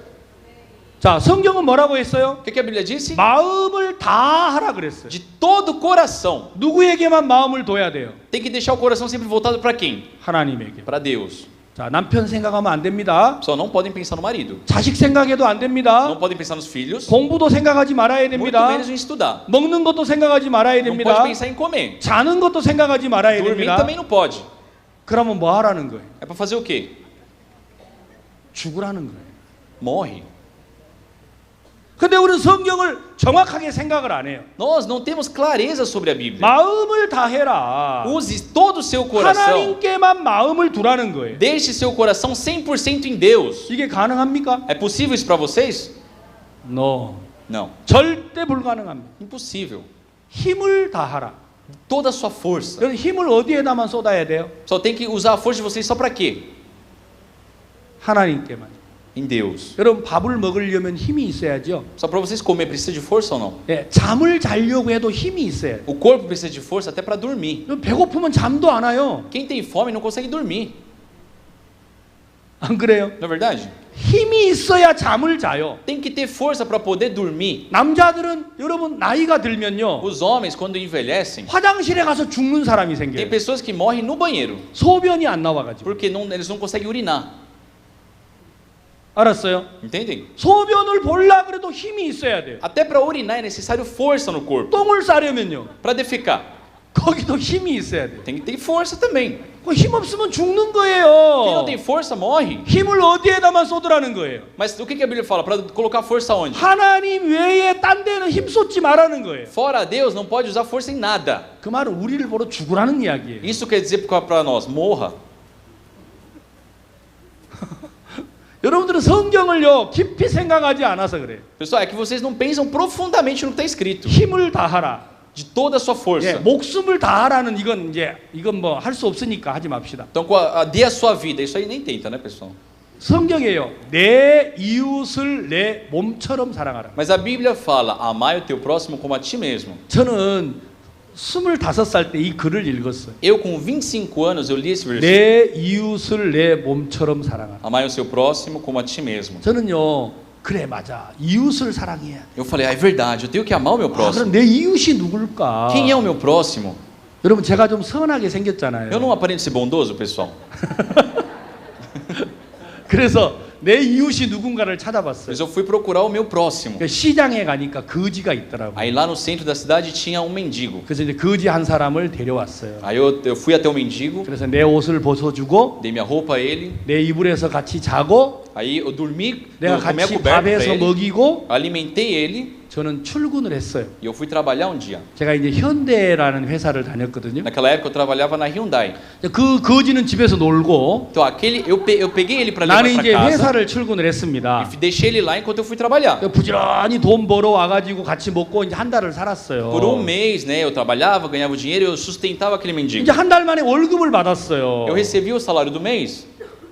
자, 성경은 뭐라고 했어요? O que a Bíblia disse? 마음을 다하라 그랬어요. De todo o coração. 누구에게만 마음을 둬야 돼요? Tem que deixar o coração sempre voltado para quem? 하나님에게. Para Deus. 자, 남편 생각하면 안 됩니다. Só não podem pensar no marido. 자식 생각해도 안 됩니다. Não podem pensar nos filhos. 공부도 생각하지 말아야 Muito 됩니다. menos em estudar. 먹는 것도 생각하지 말아야 Não 됩니다. pode pensar em comer. 자는 것도 생각하지 말아야 Dormir 됩니다. também não pode. 그러면 뭐 하라는 거예요? É para fazer o quê? 죽으라는 거예요. Morre. 근데 우리는 성경을 정확하게 생각을 안 해요. Nós não temos clareza sobre a Bíblia. 마음을 다해라. Use todo o seu coração. 하나님께만 마음을 두라는 거예요. Deixe seu coração 100% em Deus. 이게 가능합니까? É possível isso para vocês? No. Não. 절대 불가능합니다. Impossível. 힘을 다하라. Toda a sua força. 여러분 힘을 어디에다만 쏟아야 돼요? Só tem que usar a força de vocês só para quê? 하나님께만. Em Deus. 여러분 밥을 먹으려면 힘이 있어야죠. Só para vocês comer precisa de força ou não? 예, 잠을 자려고 해도 힘이 있어야 돼요. O corpo precisa de força até para dormir. 배고프면 잠도 안 와요. Quem tem fome não consegue dormir. 안 그래요? Não é verdade? 힘이 있어야 잠을 자요. Tem que ter força para poder dormir. 남자들은 여러분 나이가 들면요. Os homens, quando envelhecem, 화장실에 가서 죽는 사람이 tem 생겨요. pessoas que morrem no banheiro. 소변이 안 나와가지고. Porque não, eles não conseguem urinar. 알았어요? Entendem? 소변을 보려 그래도 힘이 있어야 돼요. Até para urinar é necessário força no corpo. 똥을 싸려면요. Para defecar, 거기도 힘이 있어야 돼요. tem que ter força também. 그 힘 없으면 죽는 Quem não 거예요. tem força morre. 힘을 어디에다만 쏟으라는 거예요. Mas o que a Bíblia fala? Para colocar força onde? 하나님 외에 딴 데는 힘 쏟지 말라는 거예요. Fora Deus, não pode usar força em nada. 그 말은 우리를 보러 죽으라는 이야기예요. Isso quer dizer para nós, morra. 여러분들은 성경을요 깊이 생각하지 않아서 그래요. Pessoal, é que vocês não pensam profundamente no que está escrito. 힘을 다하라. De toda a sua 예, força. 목숨을 다하라는 이건 뭐 할 수 없으니까 하지 맙시다. Então, dê a sua vida. Isso aí nem tenta, né, pessoal? 성경이에요. 내 이웃을 내 몸처럼 사랑하라. Mas a Bíblia fala, amai o teu próximo como a ti mesmo. 저는 25살 때 이 글을 읽었어요. Eu, com 25 anos, eu li esse versículo. 내 이웃을 내 몸처럼 사랑하라. Amai o seu próximo como a ti mesmo. 저는요, 그래 맞아. 이웃을 사랑해야 돼. Eu falei, é verdade, eu tenho que amar o meu 아, próximo. 그럼 내 이웃이 누굴까? Quem é o meu próximo? 여러분 제가 좀 선하게 생겼잖아요. Eu não aparento ser bondoso, pessoal. 그래서 내 이웃이 누군가를 찾아봤어요. Mas eu fui procurar o meu próximo. 시장에 가니까 거지가 있더라고요. Aí lá no centro da cidade tinha um mendigo. 그래서 이제 거지 한 사람을 데려왔어요. Aí eu fui até o mendigo, 그래서 내 옷을 벗어주고 dei minha roupa a ele. 내 이불에서 같이 자고 Aí eu dormi, 내가 eu tomei a 같이 coberta pra 밥에서 ele, 먹이고 alimentei ele 저는 출근을 했어요. e eu fui trabalhar um dia. 제가 이제 현대라는 회사를 다녔거든요. Naquela época eu trabalhava na Hyundai. 그 거지는 집에서 놀고 Então eu peguei ele para levar 나는 para 이제 casa 회사를 출근을 했습니다. e deixei ele lá enquanto eu fui trabalhar. 부지런히 돈 벌어 와가지고 같이 먹고 이제 한 달을 살았어요. Por um mês, né, eu trabalhava, ganhava o dinheiro e eu sustentava aquele mendigo. 이제 한 달 만에 월급을 받았어요. Eu recebi o salário do mês.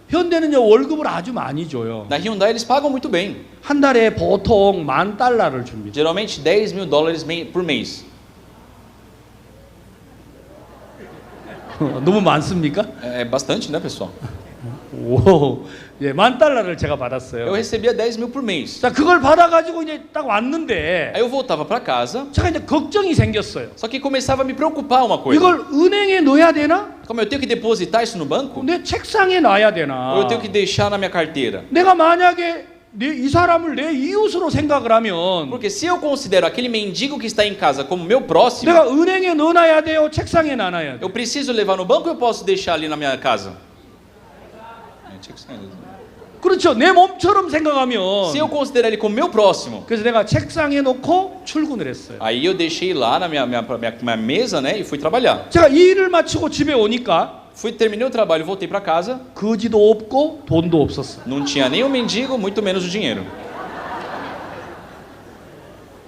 현대는요 월급을 아주 많이 줘요. Na Hyundai eles pagam muito bem. 한 달에 보통 $10,000를 줍니다. Geralmente $10.000 por mês. 너무 많습니까? É bastante, né, pessoal? 오, 예, $10,000를 제가 Eu 받았어요. recebia 10 mil por mês. 자, 그걸 받아가지고 이제 딱 왔는데 Aí eu voltava para casa, 제가 이제 걱정이 생겼어요. só que começava a me preocupar uma coisa. 이걸 은행에 넣어야 되나? Como eu tenho que depositar isso no banco? 내 책상에 놔야 Ou 되나? eu tenho que deixar na minha carteira? 내가 만약에 이 사람을 내 이웃으로 생각을 하면 Porque se eu considero aquele mendigo que está em casa como meu próximo, 내가 은행에 넣어놔야 돼요? 책상에 놔놔야 돼요? eu preciso levar no banco ou eu posso deixar ali na minha casa? 그렇죠. 내 몸처럼 생각하면 Se eu considerar ele como meu próximo, 그래서 내가 책상에 놓고 출근을 했어요. aí eu deixei lá na minha mesa, né, e fui trabalhar. 제가 이 일을 마치고 집에 오니까 Terminei o trabalho, voltei para casa, 거지도 없고 돈도 없었어. não tinha nem o mendigo, muito menos o dinheiro.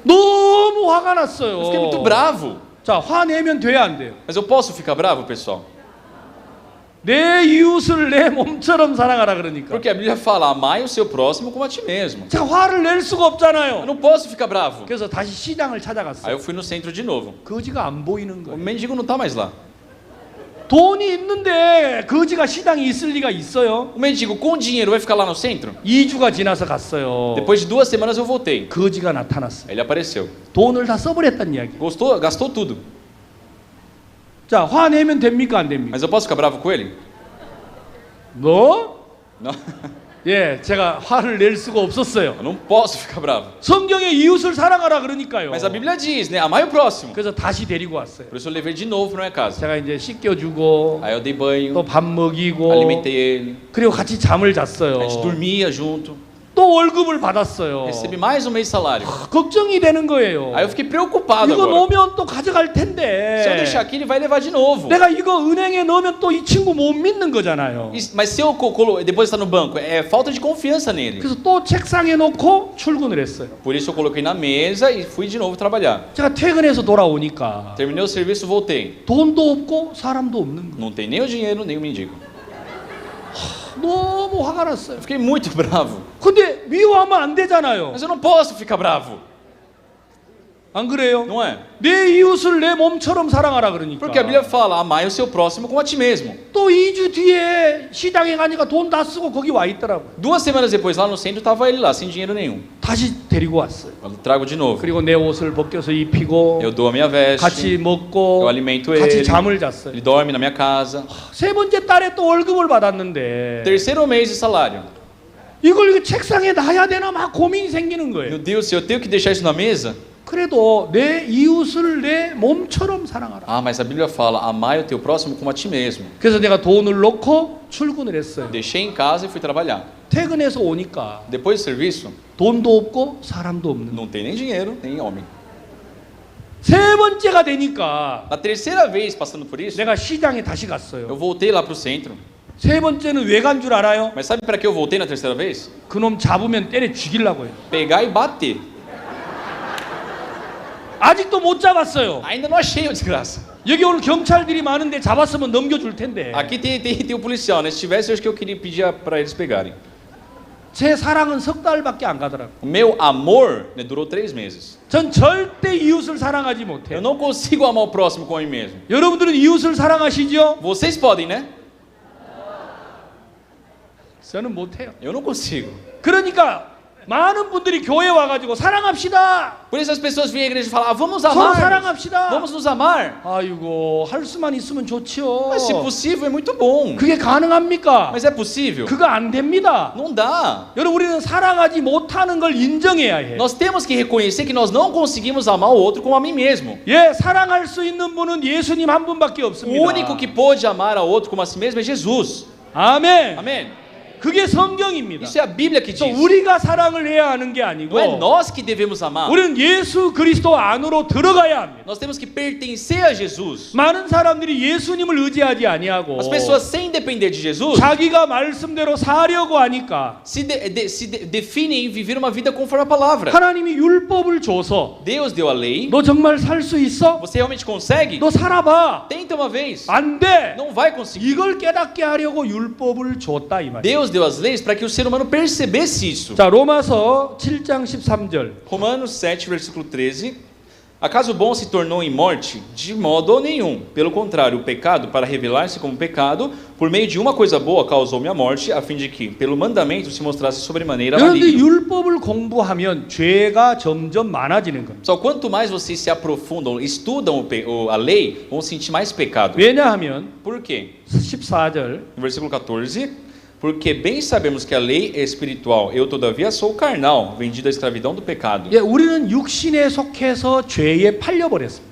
너무 화가 Eu 났어요. fiquei muito bravo. 자, 화내면 돼야 안 돼요? Mas eu posso ficar bravo, pessoal? 내 이웃을 내 몸처럼 사랑하라 그러니까. Porque a Bíblia fala, amai o seu próximo como a ti mesmo. 제가 화를 낼 수가 Eu 없잖아요. não posso ficar bravo. 그래서 다시 시장을 Aí 찾아갔어요. eu fui no centro de novo. 거지가 안 보이는 O 거예요. mendigo não está mais lá. 돈이 있는데 거지가 시장에 있을 리가 있어요? O mendigo com dinheiro vai ficar lá no centro? 2주가 지나서 갔어요. Depois de 2 semanas eu voltei. 거지가 나타났어요. Aí ele apareceu. 돈을 다 써버렸단 이야기. Gastou tudo. 자, 화내면 됩니까 안 됩니까? Mas eu posso ficar bravo com ele? 너? Não. 예, 제가 화를 낼 수가 없었어요. Eu não posso ficar bravo. 성경에 이웃을 사랑하라 그러니까요. Mas a Bíblia diz, né? Amai o próximo. 그래서 다시 데리고 왔어요. Por isso eu levei de novo para minha casa. 제가 이제 씻겨주고 Aí eu dei banho, 또 밥 먹이고 alimentei ele. 그리고 같이 잠을 A 잤어요. gente dormia junto. 또 월급을 받았어요. Recebi mais um mês de salário. 걱정이 되는 거예요. Aí eu fiquei preocupado 이거 agora. 놓으면 또 가져갈 Se eu deixar 텐데 aqui, ele vai levar de novo. 내가 이거 은행에 넣으면 또 이 친구 못 믿는 거잖아요. Mas se eu depositar no banco, é falta de confiança nele. 그래서 또 책상에 놓고 출근을 했어요. Por isso eu coloquei na mesa e fui de novo trabalhar. 제가 퇴근해서 돌아오니까 Terminei o serviço, voltei. 돈도 없고 사람도 없는 거예요. Não tem nem o dinheiro, nem o mendigo. 너무 화가 났어요. Eu fiquei muito bravo. 근데 미워하면 안 되잖아요. Mas eu não posso ficar bravo, 안 그래요? não é? 내 이웃을 내 몸처럼 사랑하라 그러니까. Porque a Bíblia fala, amai o seu próximo como a ti mesmo. 또 2주 뒤에 시장에 가니까 돈 다 쓰고 거기 와 있더라고요. 2 semanas depois, lá no centro, estava ele lá, sem dinheiro nenhum. 다시 데리고 왔어요. Eu trago de novo. 그리고 내 옷을 벗겨서 입히고 Eu dou a minha veste, 같이 먹고 eu alimento 같이 ele, 잠을 잤어요. ele dorme na minha casa. 세 번째 달에 또 월급을 받았는데 Terceiro mês de salário. 이걸 이거 책상에 놔야 되나 막 고민이 생기는 거예요. Meu Deus, se eu tenho que deixar isso na mesa? 그래도 내 이웃을 내 몸처럼 사랑하라. Ah, mas a Bíblia fala, amai o teu próximo como a ti mesmo. 그래서 내가 돈을 넣고 출근을 했어요. Deixei em casa e fui trabalhar. 퇴근해서 오니까 Depois do serviço, 돈도 없고 사람도 없는. não tem nem dinheiro, nem homem. 세 번째가 되니까 Na terceira vez passando por isso, 내가 시장에 다시 eu 갔어요. voltei lá pro centro. 세 번째는 왜 간 줄 알아요? Mas sabe para que eu voltei na terceira vez? 그놈 잡으면 때려 죽이려고 해요. Pegar e bater. 아직도 못 잡았어요. Ainda não achei o desgraça. 여기 오늘 경찰들이 많은데 잡았으면 넘겨줄 텐데. Aqui tem o policial, né? Se tivesse, eu acho que eu queria pedir para eles pegarem. 제 사랑은 석 달밖에 안 가더라고요. O meu amor, né, durou 3 meses. 전 절대 이웃을 사랑하지 Eu 못해요. não consigo amar o próximo como a mim mesmo. 여러분들은 이웃을 사랑하시죠? Vocês podem, né? 저는 못해요. Eu não consigo. 그러니까 많은 분들이 교회 와가지고 사랑합시다. Por isso as pessoas vêm à igreja e falam, ah, vamos 서로 amar. 사랑합시다. Vamos nos amar. 아이고 할 수만 있으면 좋지요. Mas se possível é muito bom. 그게 가능합니까? Mas é possível? 그거 안 됩니다. Não dá. 여러분 우리는 사랑하지 못하는 걸 인정해야 해. Nós temos que reconhecer que nós não conseguimos amar o outro como a mim mesmo. 예, 사랑할 수 있는 분은 예수님 한 분밖에 O 없습니다. único que pôde amar ao outro como a si mesmo é Jesus. 아멘. Amém? 그게 성경입니다. Isso é a Bíblia que 그래서 diz. 우리가 사랑을 해야 하는 게 아니고 Não é nós que devemos amar. 우리는 예수 그리스도 안으로 들어가야 합니다. Nós temos que pertencer a Jesus. 많은 사람들이 예수님을 의지하지 아니하고 As pessoas sem depender de Jesus 자기가 말씀대로 사려고 하니까 definem em viver uma vida conforme a palavra. 하나님이 율법을 줘서 Deus deu a lei. 너 정말 살 수 있어? Você realmente consegue? 너 살아봐. Tenta uma vez. 안 돼. Não vai conseguir. 이걸 깨닫게 하려고 율법을 줬다 이 말이에요. Deus deu as leis para que o ser humano percebesse isso. 자, 로마서 7장 13절. Romanos 7, versículo 13. Acaso o bom se tornou em morte? De modo nenhum. Pelo contrário, o pecado, para revelar-se como pecado, por meio de uma coisa boa causou-me a morte, a fim de que, pelo mandamento, se mostrasse sobremaneira 그런데 maligno. 율법을 공부하면 죄가 점점 많아지는 겁니다. Só quanto mais vocês se aprofundam, estudam a lei, vão sentir mais pecado. 왜냐하면 Por quê? 14절 No versículo 14. Porque bem sabemos que a lei é espiritual, eu todavia sou carnal, vendido à escravidão do pecado. 예, 우리는 육신에 속해서 죄에 팔려버렸습니다.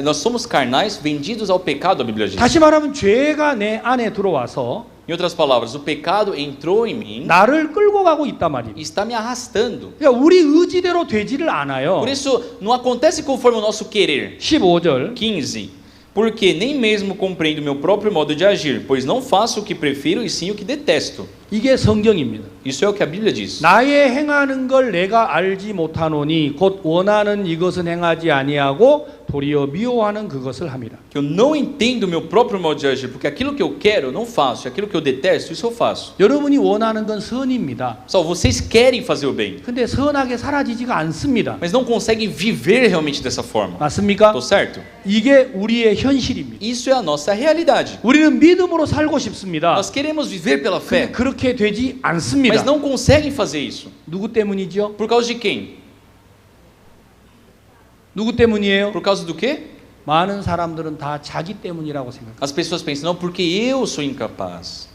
Nós somos carnais, vendidos ao pecado, a Bíblia diz. 다시 말하면 죄가 내 안에 들어와서 Em outras palavras, o pecado entrou em mim 나를 끌고 가고 있단 말이에요. e está me arrastando. 그러니까 우리 의지대로 되지를 않아요. Por isso, não acontece conforme o nosso querer. 15절 15. Porque nem mesmo compreendo meu próprio modo de agir, pois não faço o que prefiro e sim o que detesto. 이게 성경입니다. Isso é o que a Bíblia diz. 나의 행하는 걸 내가 알지 못하노니 곧 원하는 이것은 행하지 아니하고 도리어 미워하는 그것을 함이라. Que eu não entendo meu próprio modo de agir, porque aquilo que eu quero eu não faço, e aquilo que eu detesto, isso eu faço. 여러분이 원하는 건 선입니다. Só vocês querem fazer o bem, 근데 선하게 사라지지가 않습니다. mas não conseguem viver realmente dessa forma. 맞습니까? Tô certo? 이게 우리의 현실입니다. Isso é a nossa realidade. 우리는 믿음으로 살고 싶습니다. Nós queremos viver pela 근데 fé, 그렇게 되지 않습니다. mas não conseguem fazer isso. 누구 때문이죠? Por causa de quem? 누구 때문이에요? Por causa do quê? 많은 사람들은 다 자기 때문이라고 생각해요. As pessoas pensam, não, porque eu sou incapaz.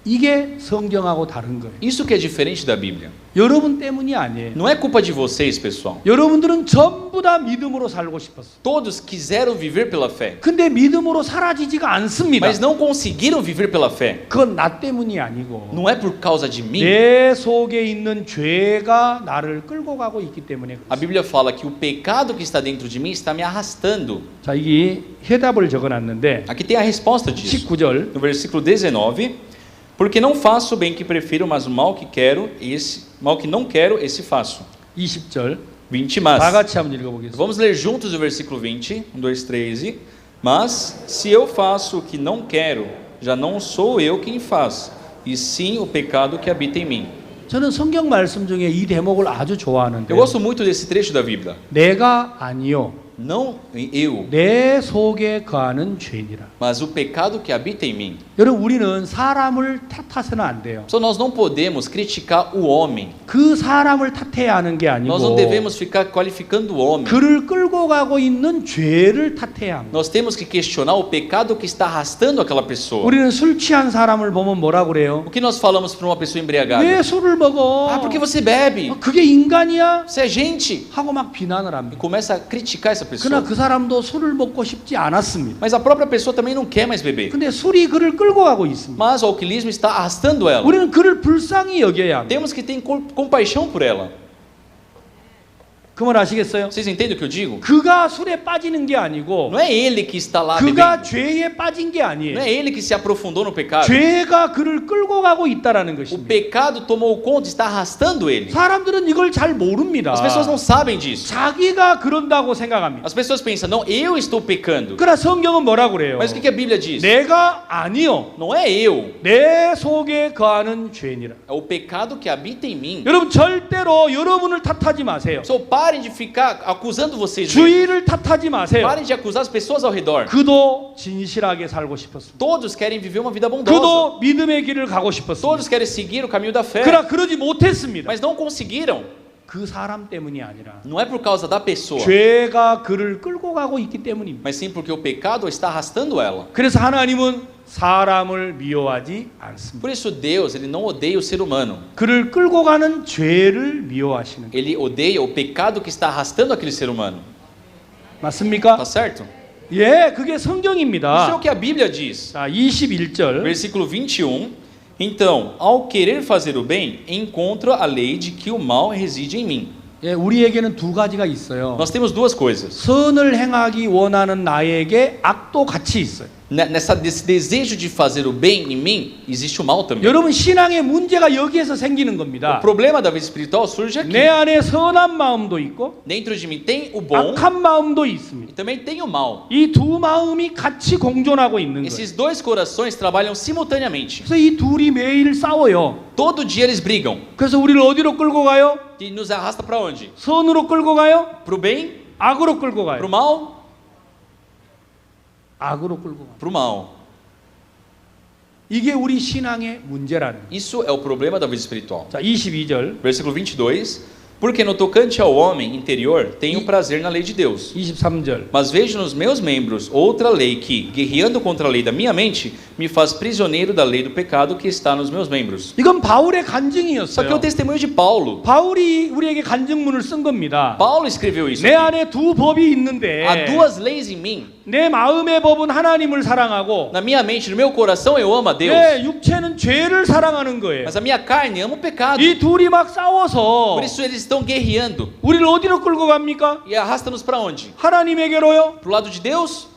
이게 성경하고 다른 거예요. Isso que é diferente da Bíblia. 여러분 때문이 아니에요. Não é culpa de vocês, pessoal. 여러분들은 전부 다 믿음으로 살고 싶었어요. Todos quiseram viver pela fé, 근데 믿음으로 사라지지가 않습니다. mas não conseguiram viver pela fé. 그건 나 때문이 아니고 Não é por causa de mim. 내 속에 있는 죄가 나를 끌고 가고 있기 때문에 A 그렇습니다. Bíblia fala que o pecado que está dentro de mim está me arrastando. 자, 이게 해답을 적어놨는데 Aqui tem a resposta disso. 19절 No versículo 19, porque não faço o bem que prefiro, mas o mal que quero, mal que não quero, esse faço. 20절 20 다 mas. 같이 한번 읽어보겠습니다. Vamos ler juntos o versículo 20, 1, 2, 3. Mas se eu faço o que não quero, já não sou eu quem faz, e sim o pecado que habita em mim. 저는 성경 말씀 중에 이 대목을 아주 좋아하는데 Eu gosto muito desse trecho da Bíblia. 내가 아니요 Não eu, 내 속에 거하는 죄니라. mas o pecado que habita em mim. 여러분 우리는 사람을 탓해서는 안 돼요. Só nós não podemos criticar o homem. 그 사람을 탓해야 하는 게 Nós não 아니고 devemos ficar qualificando o homem. 그를 끌고 가고 있는 죄를 탓해야 합니다. Nós temos que questionar o pecado que está arrastando aquela pessoa. 우리는 술 취한 사람을 보면 뭐라 그래요? O que nós falamos para uma pessoa 왜 embriagada? 술을 먹어? Ah, porque você bebe. 그게 인간이야? Você é gente. 하고 막 비난을 E 합니다. começa a criticar essa 그러나 pessoa. 그 사람도 술을 먹고 싶지 않았습니다. Mas a própria pessoa também não quer mais beber. 근데 술이 그를 끌고 가고 있습니다. Mas o alcoolismo está arrastando ela. 우리는 그를 불쌍히 여겨야 합니다. Temos que ter compaixão por ela. 그 말 아시겠어요? Vocês entendem o que eu digo? 그가 술에 빠지는 게 아니고 Não é ele que está lá 그가 bebendo. 죄에 빠진 게 Não 아니에요. é ele que se aprofundou no pecado. 죄가 그를 끌고 가고 있다라는 O 것입니다. pecado tomou conta, está arrastando ele. 사람들은 이걸 잘 모릅니다. As pessoas não sabem disso. 자기가 그런다고 생각합니다. As pessoas pensam, não, eu estou pecando. 그러나 성경은 뭐라고 그래요? Mas o que a Bíblia diz? 내가 아니요 Não é eu. 내 속에 거하는 죄니라. É o pecado que habita em mim. 여러분 절대로 여러분을 탓하지 마세요. Só parem de ficar acusando vocês mesmos. 주위를 탓하지 마세요. Parem de acusar as pessoas ao redor. 그도 진실하게 살고 싶었습니다. Todos querem viver uma vida bondosa. 그도 믿음의 길을 가고 싶었습니다. Todos querem seguir o caminho da fé. 그러나 그러지 못했습니다. Mas não conseguiram. 그 사람 때문이 아니라 Não é por causa da pessoa, 죄가 그를 끌고 가고 있기 때문입니다. mas sim porque o pecado está arrastando ela. 그래서 하나님은 사람을 미워하지 않습니다. Por isso Deus, ele não odeia o ser humano. 그를 끌고 가는 죄를 미워하시는 거예요. Ele odeia o pecado que está arrastando aquele ser humano. 맞습니까? Tá certo? 예, 그게 Isso é o 성경입니다. que a Bíblia diz. 자, 21절. Versículo 21. Então, ao querer fazer o bem, encontro a lei de que o mal reside em mim. 예, 우리에게는 두 가지가 있어요. Nós temos duas coisas. 선을 행하기 원하는 나에게 악도 같이 있어요. Nesse desejo de fazer o bem em mim, existe o mal também. 여러분 신앙의 문제가 여기에서 생기는 O 겁니다. problema da vida espiritual surge aqui. 내 안에 선한 마음도 있고 Dentro de mim tem o bom 악한 마음도 e 있습니다. também tem o mal. 이 두 마음이 같이 공존하고 있는 거예요. Esses dois corações trabalham simultaneamente. 그래서 이 둘이 매일 싸워요. Todo dia eles brigam. 그래서 우리를 어디로 끌고 가요? E nos arrasta para onde? 선으로 끌고 가요? Pro bem, 악으로 끌고 가요. pro mal, 악으로 끌고 가요. pro mal. 이게 우리 신앙의 문제라는 거예요. Isso é o problema da vida espiritual. 자, 22절, Versículo 22. Porque no tocante ao homem interior, tenho prazer na lei de Deus. 23절. Mas vejo nos meus membros outra lei que, guerreando contra a lei da minha mente, me faz prisioneiro da lei do pecado que está nos meus membros. 이건 바울의 Só que é o 간증이었어요. testemunho de Paulo. 바울이 우리에게 간증문을 쓴 겁니다. Paulo escreveu isso. 내 aqui. 안에 두 법이 있는데 Há duas leis em mim. 내 마음의 법은 하나님을 사랑하고 Na minha mente, no meu coração, eu amo a Deus. 내 육체는 죄를 사랑하는 거예요. Mas a minha carne ama o pecado. 이 둘이 막 싸워서 Por isso eles estão guerreando. 우리를 어디로 끌고 갑니까? E arrasta-nos para onde? 하나님에게로요? Pro lado de Deus?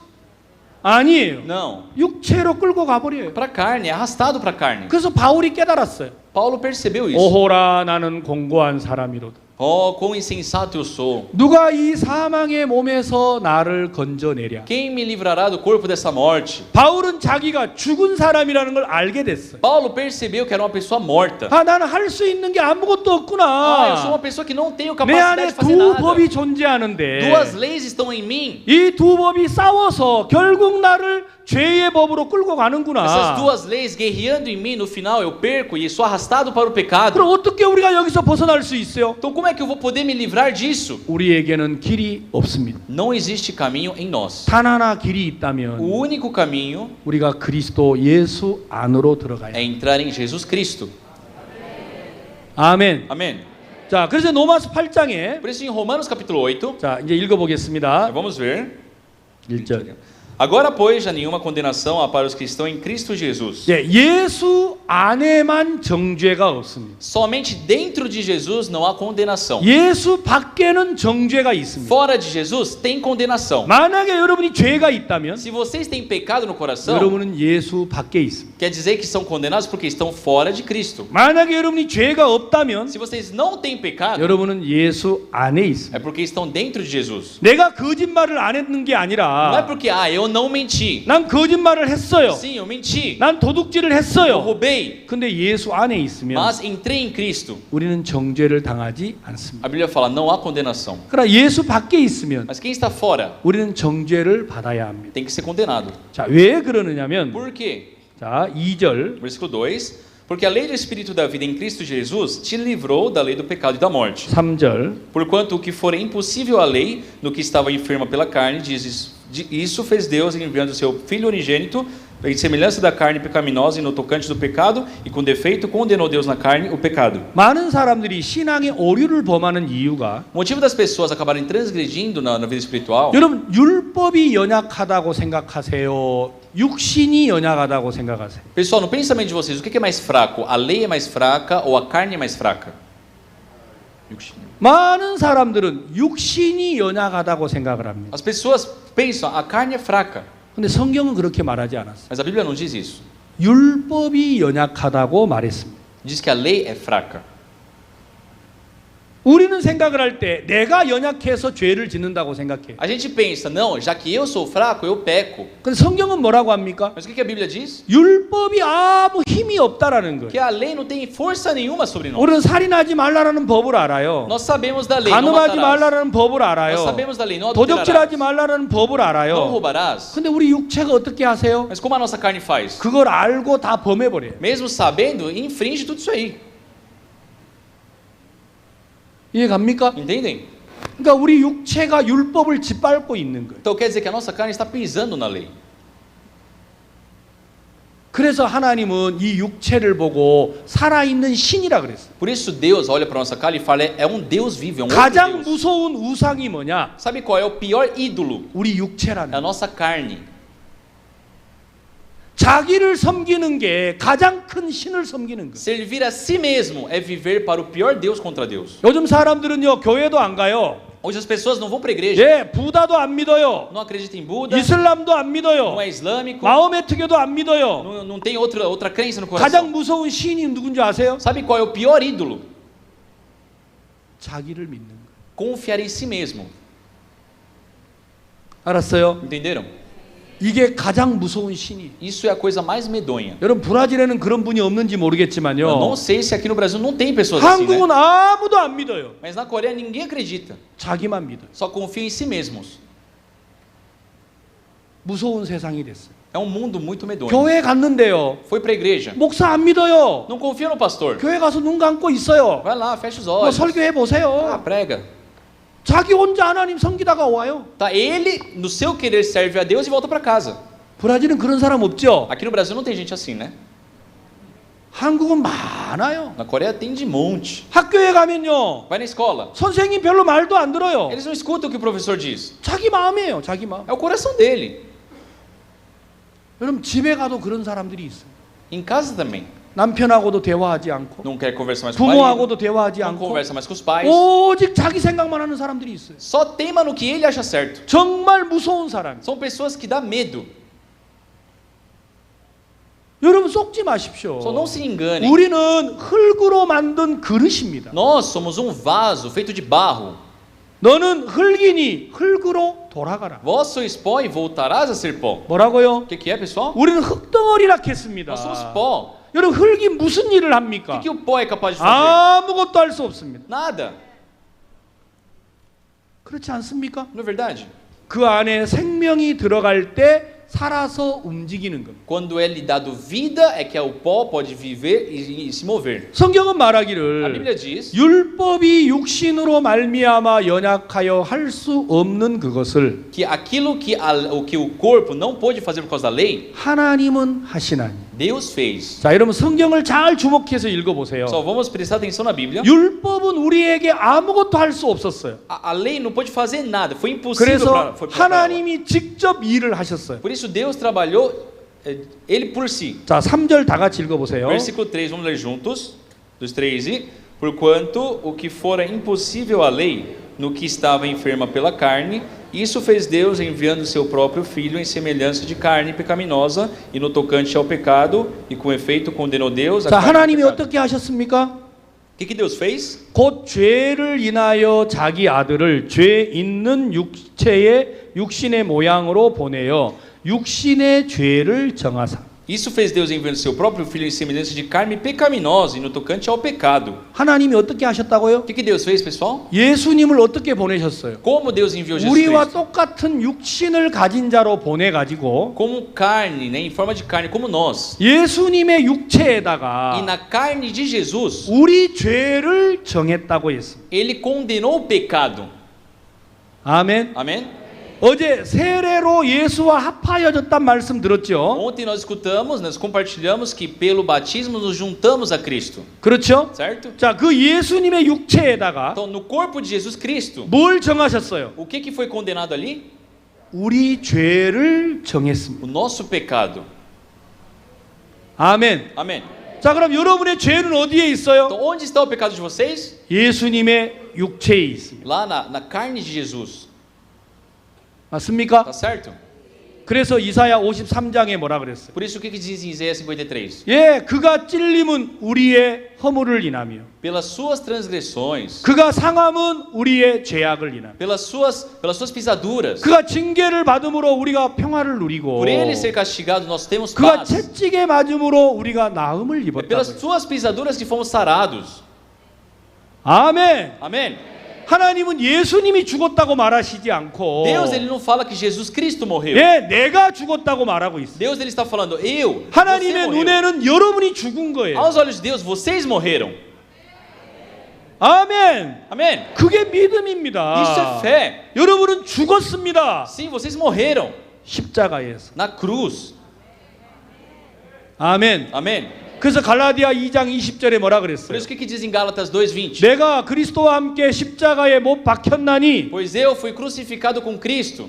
아니에요. Não. 육체로 끌고 가버려요. Para a carne, é arrastado para a carne. 그래서 바울이 깨달았어요. Paulo percebeu isso. 오호라 나는 공고한 사람이로다. Oh, quão insensato eu sou. 누가 이 사망의 몸에서 나를 건져내랴. Quem me livrará do corpo dessa morte? 바울은 자기가 죽은 사람이라는 걸 알게 됐어요. Paulo percebeu que era uma pessoa morta. 아, 나는 할 수 있는 게 아무것도 Eu sou uma 없구나. pessoa que não tenho 내 capacidade 안에 de fazer 두 nada. 법이 존재하는데 Duas leis estão em mim. 이 두 법이 싸워서 결국 나를 죄의 법으로 끌고 Essas 가는구나. duas leis guerreando em mim, no final eu perco e sou arrastado para o pecado. 그럼 어떻게 우리가 여기서 벗어날 수 있어요? Então como é que eu vou poder me livrar disso? 우리에게는 길이 없습니다. Não existe caminho em nós. 단 하나 길이 O 있다면 único caminho 우리가 그리스도 예수 안으로 들어가야 é 해요. entrar em Jesus Cristo. 아멘. Amém. 자, 그래서 로마서 8장에 Por isso em Romanos capítulo 8, 자, 이제 읽어보겠습니다. vamos ver. 1절. Agora, pois, já nenhuma condenação há para os que estão em Cristo Jesus. 예, 예수 안에만 정죄가 없습니다. Somente dentro de Jesus não há condenação. 예수 밖에는 정죄가 있습니다. Fora de Jesus tem condenação. 만약에 여러분이 죄가 있다면 Se vocês têm pecado no coração, 여러분은 예수 밖에 있습니다. quer dizer que são condenados porque estão fora de Cristo. 만약에 여러분이 죄가 없다면 Se vocês não têm pecado, 여러분은 예수 안에 있습니다. é porque estão dentro de Jesus. 내가 거짓말을 안 했는 게 Não é 아니라 porque, eu não menti. 난 거짓말을 했어요. Sim, eu menti. 난 도둑질을 Eu 했어요. roubei. 근데 예수 안에 있으면 Mas entrei em Cristo. 우리는 정죄를 당하지 않습니다. A Bíblia fala, não há condenação. 그러나 예수 밖에 있으면 Mas quem está fora 우리는 정죄를 받아야 합니다. tem que ser condenado. 자, 왜 그러느냐면 Por quê? 자, 2절 Versículo 2. Porque a lei do Espírito da vida em Cristo Jesus te livrou da lei do pecado e da morte. 3절 Porquanto o que for impossível à lei, no que estava enferma pela carne, isso fez Deus enviando o seu Filho unigênito, em semelhança da carne pecaminosa e no tocante do pecado, e com defeito condenou Deus na carne o pecado. 많은 사람들이 신앙의 오류를 범하는 이유가 O motivo das pessoas acabarem transgredindo na vida espiritual, 여러분 율법이 연약하다고 생각하세요? 육신이 연약하다고 생각하세요? pessoal, no pensamento de vocês, o que é mais fraco? A lei é mais fraca ou a carne é mais fraca? 많은 사람들은 육신이 연약하다고 생각을 합니다. As pessoas pensam, a carne é fraca, 근데 성경은 그렇게 말하지 않았어요. mas a Bíblia não diz isso. 율법이 연약하다고 말했습니다. Diz que a lei é fraca. 우리는 생각을 할 때 내가 연약해서 죄를 짓는다고 생각해요. A gente pensa, não, já que eu sou fraco, eu peco. 근데 성경은 뭐라고 합니까? Mas o que a Bíblia diz? 율법이 아무 힘이 없다라는 Que 거예요. a lei não tem força nenhuma sobre nós. 우리는 살인하지 말라라는 법을 알아요. Nós sabemos da lei, não 간음하지 matarás. 말라는 법을 Nós 알아요. sabemos da lei, não 도적질하지 adulterarás. 말라는 법을 Não 알아요. roubarás. 근데 우리 육체가 어떻게 하세요? Mas como a nossa carne faz? 그걸 알고 다 범해버려요. Mesmo sabendo, infringe tudo isso aí. 이해 갑니까? Entendem? 그러니까 우리 육체가 율법을 짓밟고 있는 거예요. Então quer dizer que a nossa carne está pisando na lei. 그래서 하나님은 이 육체를 보고 살아있는 신이라 그랬어요. Por isso Deus olha para a nossa carne e fala, é um Deus vivo, é um outro 가장 Deus. 무서운 우상이 뭐냐? Sabe qual é o pior ídolo? 우리 É a 육체라는 거예요. nossa carne. 자기를 섬기는 게 가장 큰 신을 섬기는 거예요. Servir a si mesmo é viver para o pior Deus contra Deus. 요즘 사람들은요, 교회도 안 가요. Hoje as pessoas não vão para a igreja, 예, 부다도 안 믿어요. não acreditam em Buda, 이슬람도 안 믿어요. não é islâmico, 마호메 특교도 안 믿어요. não tem outra crença no 가장 coração. 무서운 신이 누군지 아세요? Sabe qual é o pior ídolo? 자기를 믿는 거예요. Confiar em si mesmo. 알았어요? Entenderam? 이게 가장 무서운 신이에요. Isso é a coisa mais medonha. 여러분, 브라질에는 그런 분이 없는지 Eu 모르겠지만요. não sei se aqui no Brasil não tem pessoas assim, né? 한국은 아무도 안 믿어요. Mas na Coreia ninguém acredita. 자기만 믿어요. Só confia em si mesmos. 무서운 세상이 됐어요. É um mundo muito medonho. 교회 갔는데요. Foi para a igreja. 목사 안 믿어요. Não confia no pastor. 교회 가서 눈 감고 있어요. Vai lá, fecha os 뭐 olhos. 설교해 Ah, 보세요. prega. 자기 혼자 하나님 섬기다가 와요. Tá, ele, no seu querer, serve a Deus e volta para casa. 브라질은 그런 사람 없죠? Aqui no Brasil não tem gente assim, né? 한국은 많아요. Na Coreia tem de monte. 학교에 가면요. Vai na escola. 선생님 별로 말도 안 들어요. Eles não escutam o que o professor diz. 자기 마음이에요. 자기 마음. É o coração dele. 여러분, 집에 가도 그런 사람들이 있어요. Em casa também. 남편하고도 대화하지 않고 Não quer conversar mais com o marido. 부모하고도 대화하지 Não 않고 conversa mais com os pais. 오직 자기 생각만 하는 사람들이 있어요. Só teima no que ele acha certo. 정말 무서운 사람. São pessoas que dá medo. 여러분, 속지 마십시오. Só não se engane. 우리는 흙으로 만든 그릇입니다. Nós somos um vaso feito de barro. 너는 흙이니 흙으로 돌아가라. Vós sois pó e voltarás a ser pó. 뭐라고요? O que é, pessoal? 우리는 흙덩어리라 했습니다. Nós somos pó. 여러분, 흙이 무슨 일을 O 합니까? que o pó é capaz de fazer? 아무것도 할 수 없습니다. Nada. 그렇지 않습니까? Não é verdade? 그 안에 생명이 들어갈 때 살아서 움직이는 겁니다. Quando é lhe dado vida, é que o pó pode viver e se mover. 성경은 A 말하기를 Bíblia diz 율법이 육신으로 말미암아 연약하여 할 수 없는 그것을 que aquilo que o corpo não pôde fazer por causa da lei, 하나님은 하시나니. Deus fez. 자, 여러분, 성경을 잘 주목해서 읽어보세요. Só vamos prestar atenção na Bíblia. 율법은 우리에게 아무것도 할 수 없었어요. A lei não pôde fazer nada, foi impossível 그래서 para ela. 하나님이 직접 일을 하셨어요. Por isso Deus trabalhou ele por si. 자, 3절 다 같이 읽어보세요. Versículo 3, vamos ler juntos. Dos 3. Porquanto o que fora impossível à lei, no que estava enferma pela carne, isso fez Deus enviando seu próprio Filho em semelhança de carne pecaminosa, e no tocante ao pecado, e com efeito condenou Deus a 자, carne do 하나님이 pecado. 어떻게 하셨습니까? O que Deus fez? 곧 죄를 인하여 자기 아들을 죄 있는 육신의 모양으로 보내어 육신의 죄를 정하사. Isso fez Deus enviando seu próprio Filho em semelhança de carne pecaminosa, e no tocante ao pecado. 하나님이 어떻게 하셨다고요? O que Deus fez, pessoal? 예수님을 어떻게 보내셨어요? Como Deus enviou Jesus 우리와 Cristo? 똑같은 육신을 가진 자로 보내가지고 Como carne, né? Em forma de carne, como nós. 예수님의 E 육체에다가 na carne de Jesus, 우리 죄를 정했다고 했습니다. ele condenou o pecado. 아멘. Amém? 어제 세례로 예수와 합하여졌단 말씀 들었죠? Ontem nós escutamos, nós compartilhamos que pelo batismo nos juntamos a Cristo. 그렇죠? Certo? 자, 그 예수님의 육체에다가 Então, no corpo de Jesus Cristo, 뭘 정하셨어요? o que foi condenado ali? 우리 죄를 정했습니다. O nosso pecado. 아멘. Amém? 자, 그럼 여러분의 죄는 어디에 있어요? Então, onde está o pecado de vocês? 예수님의 육체에 있습니다. Lá na carne de Jesus. 맞습니까? Tá certo? 그래서 이사야 53장에 뭐라 그랬어요? Por isso, o que diz em Isaías 53? 예, 그가 찔림은 우리의 허물을 인하며 Pelas suas transgressões, 그가 상함은 우리의 죄악을 인하며 pelas suas pisaduras, 그가 징계를 받음으로 우리가 평화를 누리고 por ele ser castigado, nós temos 그가 paz. 채찍에 맞음으로 우리가 나음을 É pelas 입었다. suas pisaduras que fomos sarados. 아멘. Amém? 하나님은 예수님이 죽었다고 말하시지 않고 Deus ele não fala que Jesus Cristo morreu. 예, 내가 죽었다고 말하고 있어요. Deus ele está falando eu. Você 하나님의 morreu. 눈에는 여러분이 죽은 거예요. Aos olhos de Deus, vocês morreram. 아멘. Amém? 그게 믿음입니다. Isso é fé. 여러분은 죽었습니다. Sim, vocês morreram 십자가에서. na cruz. 아멘. Amém? 그래서 갈라디아 2장 20절에 뭐라 Por 그랬어요? isso que diz em Gálatas 2:20? 내가 그리스도와 함께 십자가에 못 박혔나니 Pois eu fui crucificado com Cristo.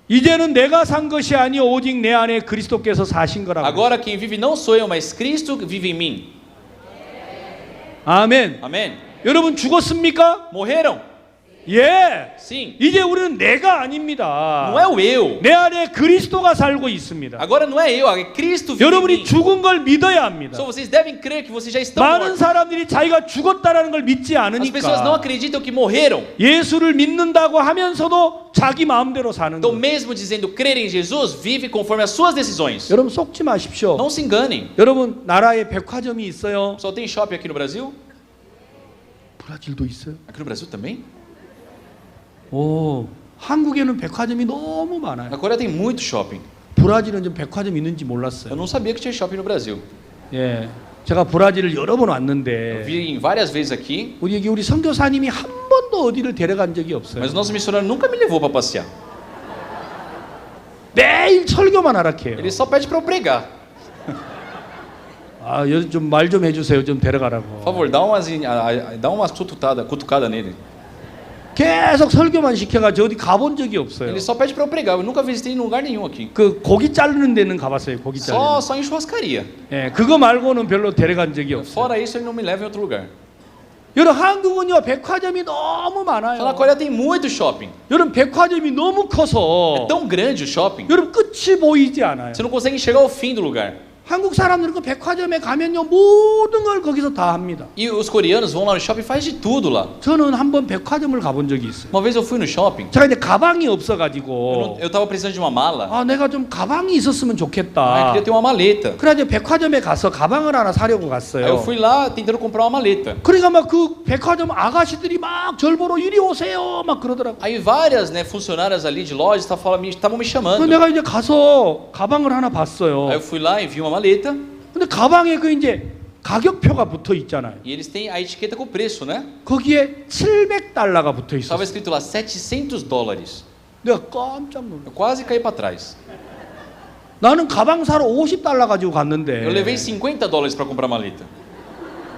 이제는 내가 산 것이 아니요 오직 내 안에 그리스도께서 사신 거라고. Agora quem vive não sou eu, mas Cristo vive em mim. 아멘. Amém? 여러분 죽었습니까? Morreram? 예. Sim. 이제 우리는 내가 아닙니다. Não é o eu. 내 안에 그리스도가 살고 있습니다. Agora não é eu, é Cristo vive em 여러분이 mim. 죽은 걸 믿어야 합니다. Só vocês devem crer que vocês já estão 많은 mortos. 사람들이 자기가 죽었다라는 걸 믿지 As pessoas não 않으니까 acreditam que morreram. 예수를 믿는다고 하면서도 자기 마음대로 사는 Então, 거예요. mesmo dizendo crer em Jesus, vive conforme as suas decisões. 여러분 속지 마십시오. Não se enganem. 여러분 나라에 백화점이 있어요. Só tem shopping aqui no Brasil? 브라질도 있어요. Aqui no Brasil também? 오, 한국에는 백화점이 너무 Na 많아요. Coreia tem muito shopping. 브라질은 좀 백화점 있는지 Eu 몰랐어요. não sabia que tinha shopping no Brasil. 예, 제가 브라질을 여러 번 Eu 왔는데 vim várias vezes aqui, 우리 선교사님이 한 번도 어디를 데려간 적이 없어요. mas o nosso missionário nunca me levou para passear. 매일 철교만 하락해요. Ele só pede para eu pregar. 아, 좀 말 좀 해주세요. 좀 Por 데려가라고. favor, dá uma cutucada nele. 계속 설교만 시켜가지고 어디 가본 적이 없어요. Ele só pede para eu pregar. Eu nunca visitei em lugar nenhum aqui. 그 고기 자르는 데는 가봤어요. 고기 자르는. Só em churrascaria. 예, 그거 말고는 별로 데려간 적이 없어요. Fora isso, ele não me leva em outro lugar. 여러분 한국은요 백화점이 너무 Só na 많아요. Coreia tem muito shopping. 여러분 백화점이 너무 É 커서 tão grande o shopping, 여러분 끝이 보이지 않아요. você não consegue enxergar o fim do lugar. 한국 사람들은 그 백화점에 가면요 모든 걸 거기서 다 합니다. E os coreanos vão lá no shopping e faz de tudo lá. 저는 한번 백화점을 가본 적이 있어요. Uma vez eu fui no shopping, 제가 이제 가방이 없어가지고 eu tava precisando de uma mala. 아 내가 좀 가방이 있었으면 Ah, eu 좋겠다. queria ter uma maleta. 그래가지고 백화점에 가서 가방을 하나 사려고 Aí eu 갔어요. fui lá tentando comprar uma maleta. 그러니까 막 그 백화점 아가씨들이 막 절 보러 이리 오세요 막 그러더라고. Aí várias, né, funcionárias ali de loja estavam me 그래서 chamando. 내가 이제 가서 가방을 하나 봤어요. Aí eu fui lá e vi uma maleta. 근데 가방에 그 이제 가격표가 붙어 있잖아요. E eles têm a etiqueta com o preço, né? 거기에 700달러가 붙어 Estava 있었어요. escrito lá $700. 내가 깜짝 놀랐어요. Eu quase caí para trás. 나는 가방 사러 50달러 가지고 Eu 갔는데 levei $50 para comprar a maleta.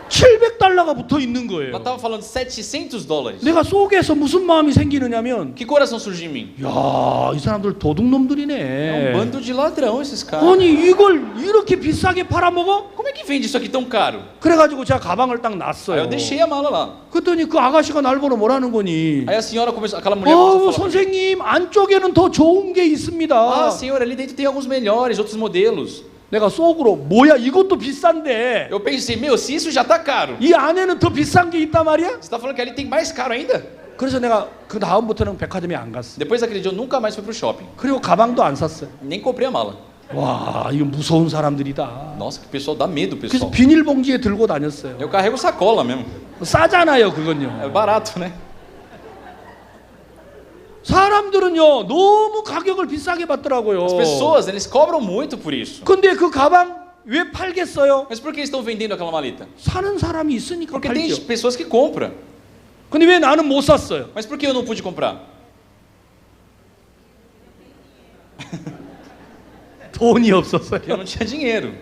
700달러가 붙어 있는 Ela 거예요. estava falando $700. 내가 속에서 무슨 마음이 생기느냐면 Que coração surgiu em mim? 야, 이 사람들 É um 도둑놈들이네. bando de ladrão esses caras. 아니 이걸 이렇게 비싸게 팔아먹어? Como é que vende isso aqui tão caro? 그래가지고 제가 가방을 딱 Aí 놨어요. eu deixei a mala lá. 그랬더니 그 아가씨가 날 보러 뭐라는 거니? Aí a senhora começou, aquela mulher começou a falar. 선생님 안쪽에는 더 좋은 게 있습니다. Ah, senhor, ali dentro tem alguns melhores, outros modelos. 내가 속으로 뭐야 이것도 비싼데 Eu pensei, meu, se isso já tá caro, 이 안에는 더 비싼 게 있단 말이야? você tá falando que ali tem mais caro ainda? 그래서 내가 그 다음부터는 백화점에 안 갔어. Depois daquele dia eu nunca mais fui pro shopping. 그리고 가방도 안 샀어요. Nem comprei a mala. 와 이거 무서운 사람들이다. Nossa, que pessoal, dá medo, 그래서 pessoal. 비닐봉지에 들고 다녔어요. Eu carrego sacola mesmo. 싸잖아요 그건요. É barato, né? 사람들은요 너무 가격을 비싸게 받더라고요. As pessoas, eles cobram muito por isso. 근데 그 가방 왜 팔겠어요? Mas por que eles estão vendendo aquela maleta? 사는 사람이 있으니까 Porque tem 팔죠. pessoas que compram. 근데 왜 나는 못 샀어요? Mas por que eu não pude comprar? 돈이 Porque eu 없었어요. não tinha dinheiro.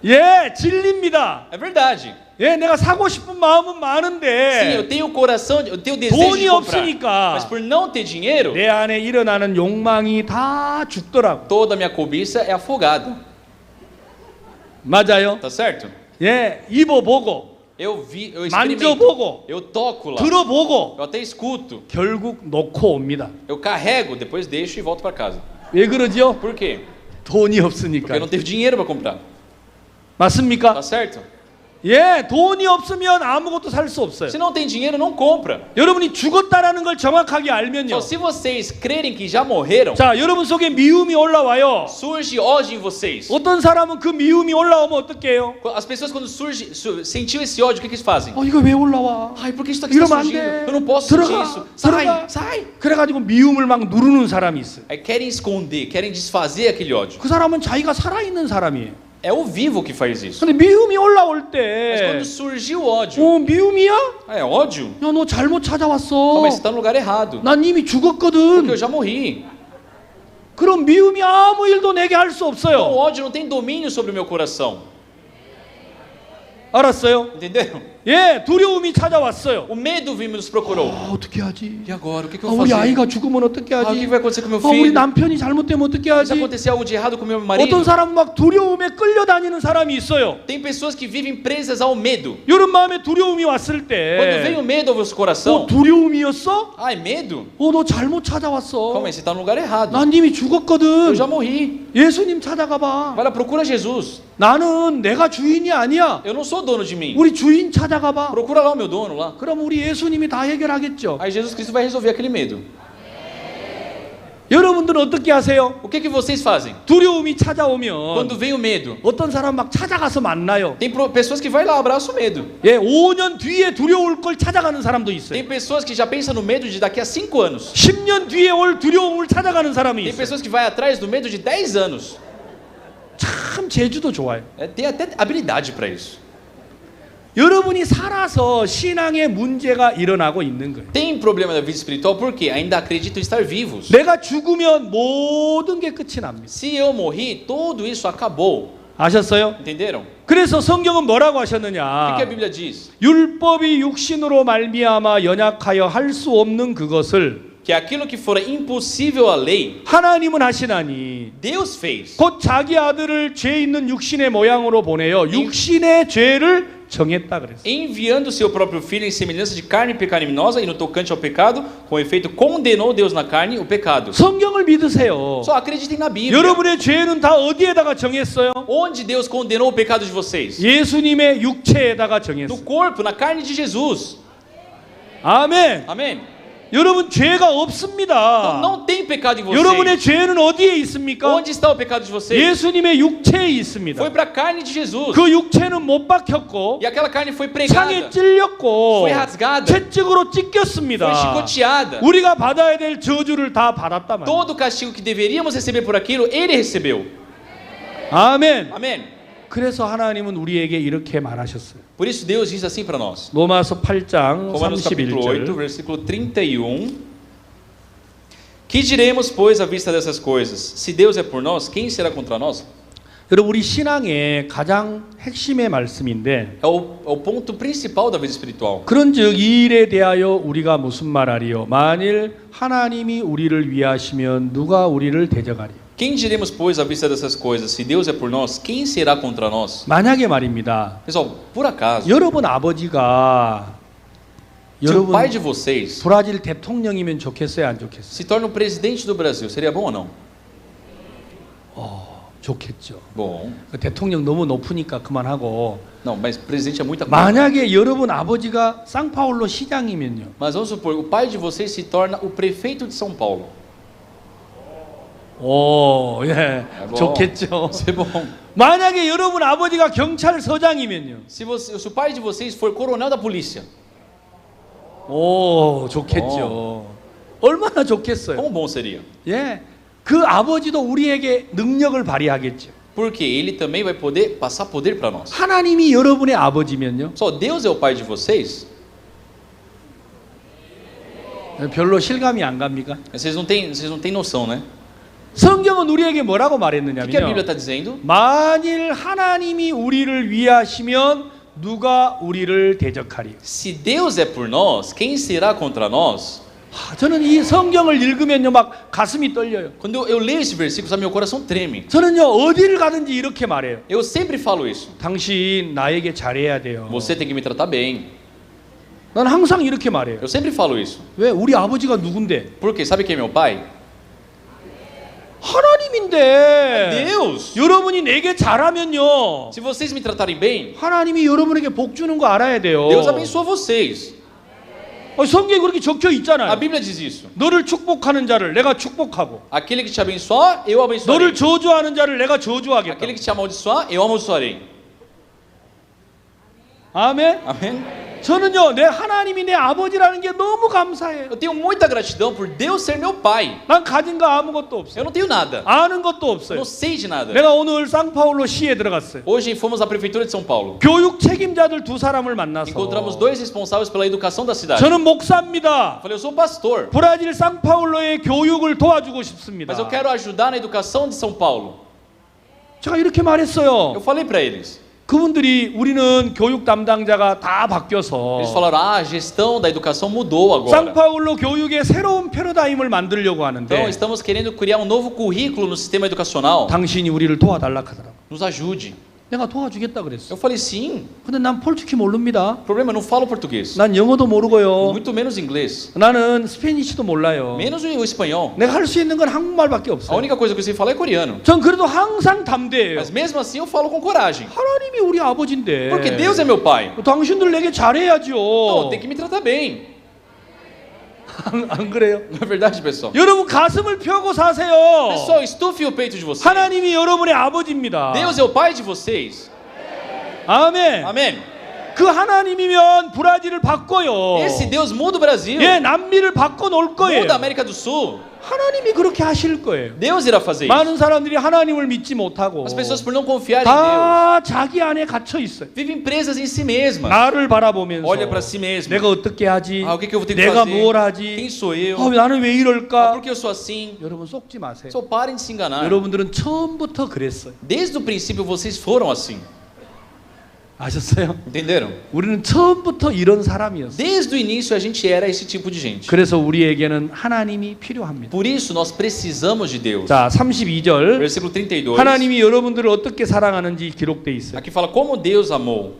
예, 진리입니다. É verdade. 예, 내가 사고 싶은 ma음은 Sim, eu 많은데 tenho o coração, eu tenho o desejo 돈이 de comprar. 없으니까 Mas por não ter dinheiro, 내 안에 일어나는 욕망이 다 죽더라고. toda a minha cobiça é afogada. 맞아요. Tá certo? 예, 입어보고 Eu vi, eu experimento, 만져보고 eu toco lá, 들어보고 eu até escuto, 결국 놓고 옵니다. eu carrego, depois deixo e volto para casa. 왜 그러죠? Por quê? 돈이 Porque 없으니까. eu não tenho dinheiro para comprar. 맞습니까? Tá certo? 예, 돈이 없으면 아무것도 살 수 없어요. Se não tem dinheiro, não compra. 여러분이 죽었다라는 걸 정확하게 알면요. Só se vocês crerem que já morreram, 자, 여러분 속에 미움이 올라와요. surge ódio em vocês. 어떤 사람은 그 미움이 올라오면 어떻게 해요? As pessoas quando sentiu esse ódio, o que eles fazem? 이거 왜 올라와? Ai, por que isso aqui está 이러면 안 surgindo? 돼. Eu não posso sentir 들어가. isso. Sai, 들어가. sai. 그래가지고 미움을 막 누르는 사람이 있어요. Aí querem esconder, querem desfazer aquele ódio. 그 사람은 자기가 살아있는 사람이에요. É o vivo que faz isso. 근데 미움이 올라올 Mas 때, quando surgiu o ódio, 미움이야? ah, é ódio? 야, 너 잘못 찾아왔어. Calma aí, você está no lugar errado. 난 이미 Porque eu 죽었거든. já morri. 그럼 미움이 아무 일도 내게 할 수 Então, o 없어요. ódio não tem domínio sobre o meu coração. 알았어요? Entenderam? 예, 두려움이 찾아왔어요. O medo veio e nos procurou. 어떻게 하지? E agora, o que eu 아, vou 우리 fazer? 아이가 죽으면 어떻게 Ah, o que 하지? vai acontecer com meu 아, 우리 filho? 남편이 잘못되면 어떻게 Se 하지? acontecer algo de errado com meu 어떤 marido? 사람 막 두려움에 끌려다니는 사람이 있어요. Tem pessoas que vivem presas ao medo. 이런 마음에 두려움이 왔을 Quando vem 때 o medo ao vosso coração, 두려움이었어? ah, é medo? 너 잘못 찾아왔어. Calma aí, você está no lugar errado. 난 이미 Eu 죽었거든. já morri. 예수님 찾아가 봐. Vai lá, procura Jesus. 나는 내가 주인이 아니야. Eu não sou dono de mim. 우리 주인 찾아가 봐. Procura lá o meu dono lá. 그럼 우리 예수님이 다 해결하겠죠. Aí Jesus Cristo vai resolver aquele medo. 여러분들은 어떻게 하세요? O que vocês fazem? 두려움이 찾아오면 Quando vem o medo, 어떤 사람 막 찾아가서 만나요. tem pessoas que vai lá, abraça o medo. 예, 5년 뒤에 두려울 걸 찾아가는 사람도 있어요. Tem pessoas que já pensam no medo de daqui a 5 anos. 10년 뒤에 올 두려움을 찾아가는 사람이 Tem 있어요. pessoas que vai atrás do medo de 10 anos. 참 제주도 좋아요. Tem até habilidade para isso. 여러분이 살아서 신앙의 문제가 일어나고 있는 거예요. Tem problema da vida espiritual porque ainda acreditam estar vivos. 내가 죽으면 모든 게 끝이 납니다. Se eu morri, tudo isso acabou. 아셨어요? Entenderam? 그래서 성경은 뭐라고 O que 하셨느냐? a Bíblia diz? 율법이 육신으로 말미암아 연약하여 할 수 없는 그것을 Que aquilo que fora impossível à lei, 하나님은 하시나니 Deus fez. 곧 자기 아들을 죄 있는 육신의 모양으로 보내어 육신의 죄를 정했다 그랬어요. Enviando seu próprio filho em semelhança de carne pecaminosa e no tocante ao pecado, com efeito condenou Deus na carne o pecado. 성경을 믿으세요. Só acreditem na Bíblia. 여러분의 죄는 다 어디에다가 정했어요? Onde Deus condenou o pecado de vocês? 예수님의 육체에다가 정했어요. No corpo, na carne de Jesus. 아멘. Amém? 여러분 죄가 Então, 없습니다. não tem pecado em vocês. 여러분의 죄는 어디에 있습니까? Onde está o pecado de vocês? 예수님의 육체에 있습니다. Foi para a carne de Jesus. 그 육체는 못 박혔고 E aquela carne foi 창에 pregada, 찔렸고 foi rasgada, 채찍으로 foi 찢겼습니다. chicoteada. 우리가 받아야 될 저주를 다 받았단 말이에요. Todo o castigo que deveríamos receber por aquilo, ele recebeu. 아멘. Amém? 그래서 하나님은 우리에게 이렇게 말하셨어요. Por isso Deus diz assim para nós. 로마서 8장 Romanos capítulo 8, 31절. versículo 31. Que diremos, pois, à vista dessas coisas? Se Deus é por nós, quem será contra nós? 여러분 우리 신앙의 가장 핵심의 말씀인데 É o ponto principal da vida espiritual. 그런즉 이 일에 대하여 우리가 무슨 말하리요? 만일 하나님이 우리를 위하시면 누가 우리를 대적하리요? Quem diremos, pois, à vista dessas coisas? Se Deus é por nós, quem será contra nós? 만약에 말입니다. Pessoal, por acaso, 여러분 아버지가 se o 여러분 pai de vocês 브라질 대통령이면 좋겠어요, 안 좋겠어요? se torna o presidente do Brasil, seria bom ou não? 좋겠죠. Bom. 그 대통령 너무 높으니까 그만하고 Não, mas presidente é muita coisa. 만약에 여러분 아버지가 상파울로 시장이면요. Mas vamos supor, o pai de vocês se torna o prefeito de São Paulo. 오, 예, bom. 좋겠죠. Isso é bom. 만약에 여러분 아버지가 경찰서장이면요. Se o pai de vocês for coronel da polícia, 오, 좋겠죠. 얼마나 좋겠어요. quão bom seria? 예, 그 아버지도 우리에게 능력을 발휘하겠죠. Porque ele também vai poder passar poder para nós. 하나님이 여러분의 아버지면요. Só Deus é o pai de vocês? 별로 실감이 안 갑니까? Vocês não têm noção, né? 성경은 우리에게 뭐라고 O que a Bíblia 말했느냐면요. está dizendo? 만일 하나님이 우리를 위하시면 누가 우리를 대적하리? Se Deus é por nós, quem será contra nós? 저는 이 성경을 읽으면요 막 가슴이 떨려요. Quando eu leio esse versículo, sabe, meu coração treme. 저는요 어디를 가든지 이렇게 말해요. Eu sempre falo isso. 당신 나에게 잘해야 돼요. Você tem que me tratar bem. 난 항상 이렇게 말해요. Eu sempre falo isso. 왜? 우리 아버지가 누군데? Porque sabe quem é meu pai? 하나님인데. Deus! 여러분이 내게 잘하면요. Se vocês me tratarem bem, 하나님이 여러분에게 복 주는 거 알아야 돼요. Deus abençoa vocês. 성경에 그렇게 적혀 A 있잖아요. Bíblia diz isso. 너를 축복하는 자를 내가 축복하고 Aquele que te abençoar, eu 너를 abençoarei. 저주하는 자를 내가 저주하겠다. Aquele que te amaldiçoar, eu amaldiçoarei. 아멘. Amém? 저는요 내 하나님이 내 아버지라는 게 너무 감사해요. Eu tenho muita gratidão por Deus ser meu pai. 난 가진 거 아무것도 Eu 없어요. não tenho nada. 아는 것도 Eu 없어요. não sei de nada. 내가 오늘 상파울로 시에 들어갔어요. Hoje fomos à prefeitura de São Paulo. 교육 책임자들 두 사람을 만나서 Encontramos dois responsáveis pela educação da cidade. 저는 목사입니다. Falei, eu sou pastor, 브라질 상파울로의 교육을 도와주고 싶습니다. mas eu quero ajudar na educação de São Paulo. 제가 이렇게 말했어요. Eu falei para eles. 그분들이 우리는 교육 담당자가 다 바뀌어서 Eles falaram: a gestão da educação mudou agora. 상파울로 교육의 새로운 패러다임을 만들려고 Então 하는데 estamos querendo criar um novo currículo no sistema educacional. 당신이 우리를 도와달라 하더라고. Nos ajude. 내가 도와주겠다 그랬어. Eu falei sim. 근데 난 폴치키 모릅니다. Problema, eu não falo português. 난 영어도 모르고요. Muito menos inglês. 나는 스페니쉬도 몰라요. Menos o espanhol. 내가 할 수 있는 건 한국말밖에 A 없어요. única coisa que eu sei falar é coreano. 전 그래도 항상 담대해요. Mas mesmo assim eu falo com coragem. 하나님이 우리 아버지인데. Porque Deus é meu pai. 당신들 내게 잘해야죠. Então tem que me tratar bem. 안 그래요? Não é verdade, pessoal? 여러분 가슴을 펴고 사세요. Pessoal, estufe o peito de vocês. 하나님이 여러분의 아버지입니다. Deus é o pai de vocês. 아멘. Amém. 그 하나님이면 브라질을 바꿔요. Esse Deus muda o Brasil. 예, 남미를 바꿔 놓을 거예요. Muda a América do Sul. 하나님이 그렇게 하실 거예요. Deus irá fazer isso. 많은 사람들이 하나님을 믿지 못하고 As pessoas, por não confiarem em 다 자기 안에 갇혀 있어요. Deus, vivem presas em si mesmas. 나를 바라보면서 Olha para si mesma. 내가 어떻게 하지? Ah, o que que eu vou ter que 내가 fazer? 뭘 Quem 하지? sou eu? 나는 왜 Ah, 이럴까? por que eu sou assim? 여러분 속지 마세요. Só parem de se enganar. 여러분들은 처음부터 그랬어요. Desde o princípio vocês foram assim. 아셨어요? Entenderam? 우리는 처음부터 이런 사람이었어요. Desde o início a gente era esse tipo de gente. 그래서 우리에게는 하나님이 필요합니다. Por isso nós precisamos de Deus. 자, 32절. Versículo 32. 하나님이 여러분들을 어떻게 사랑하는지 기록돼 있어요. Aqui fala como Deus amou.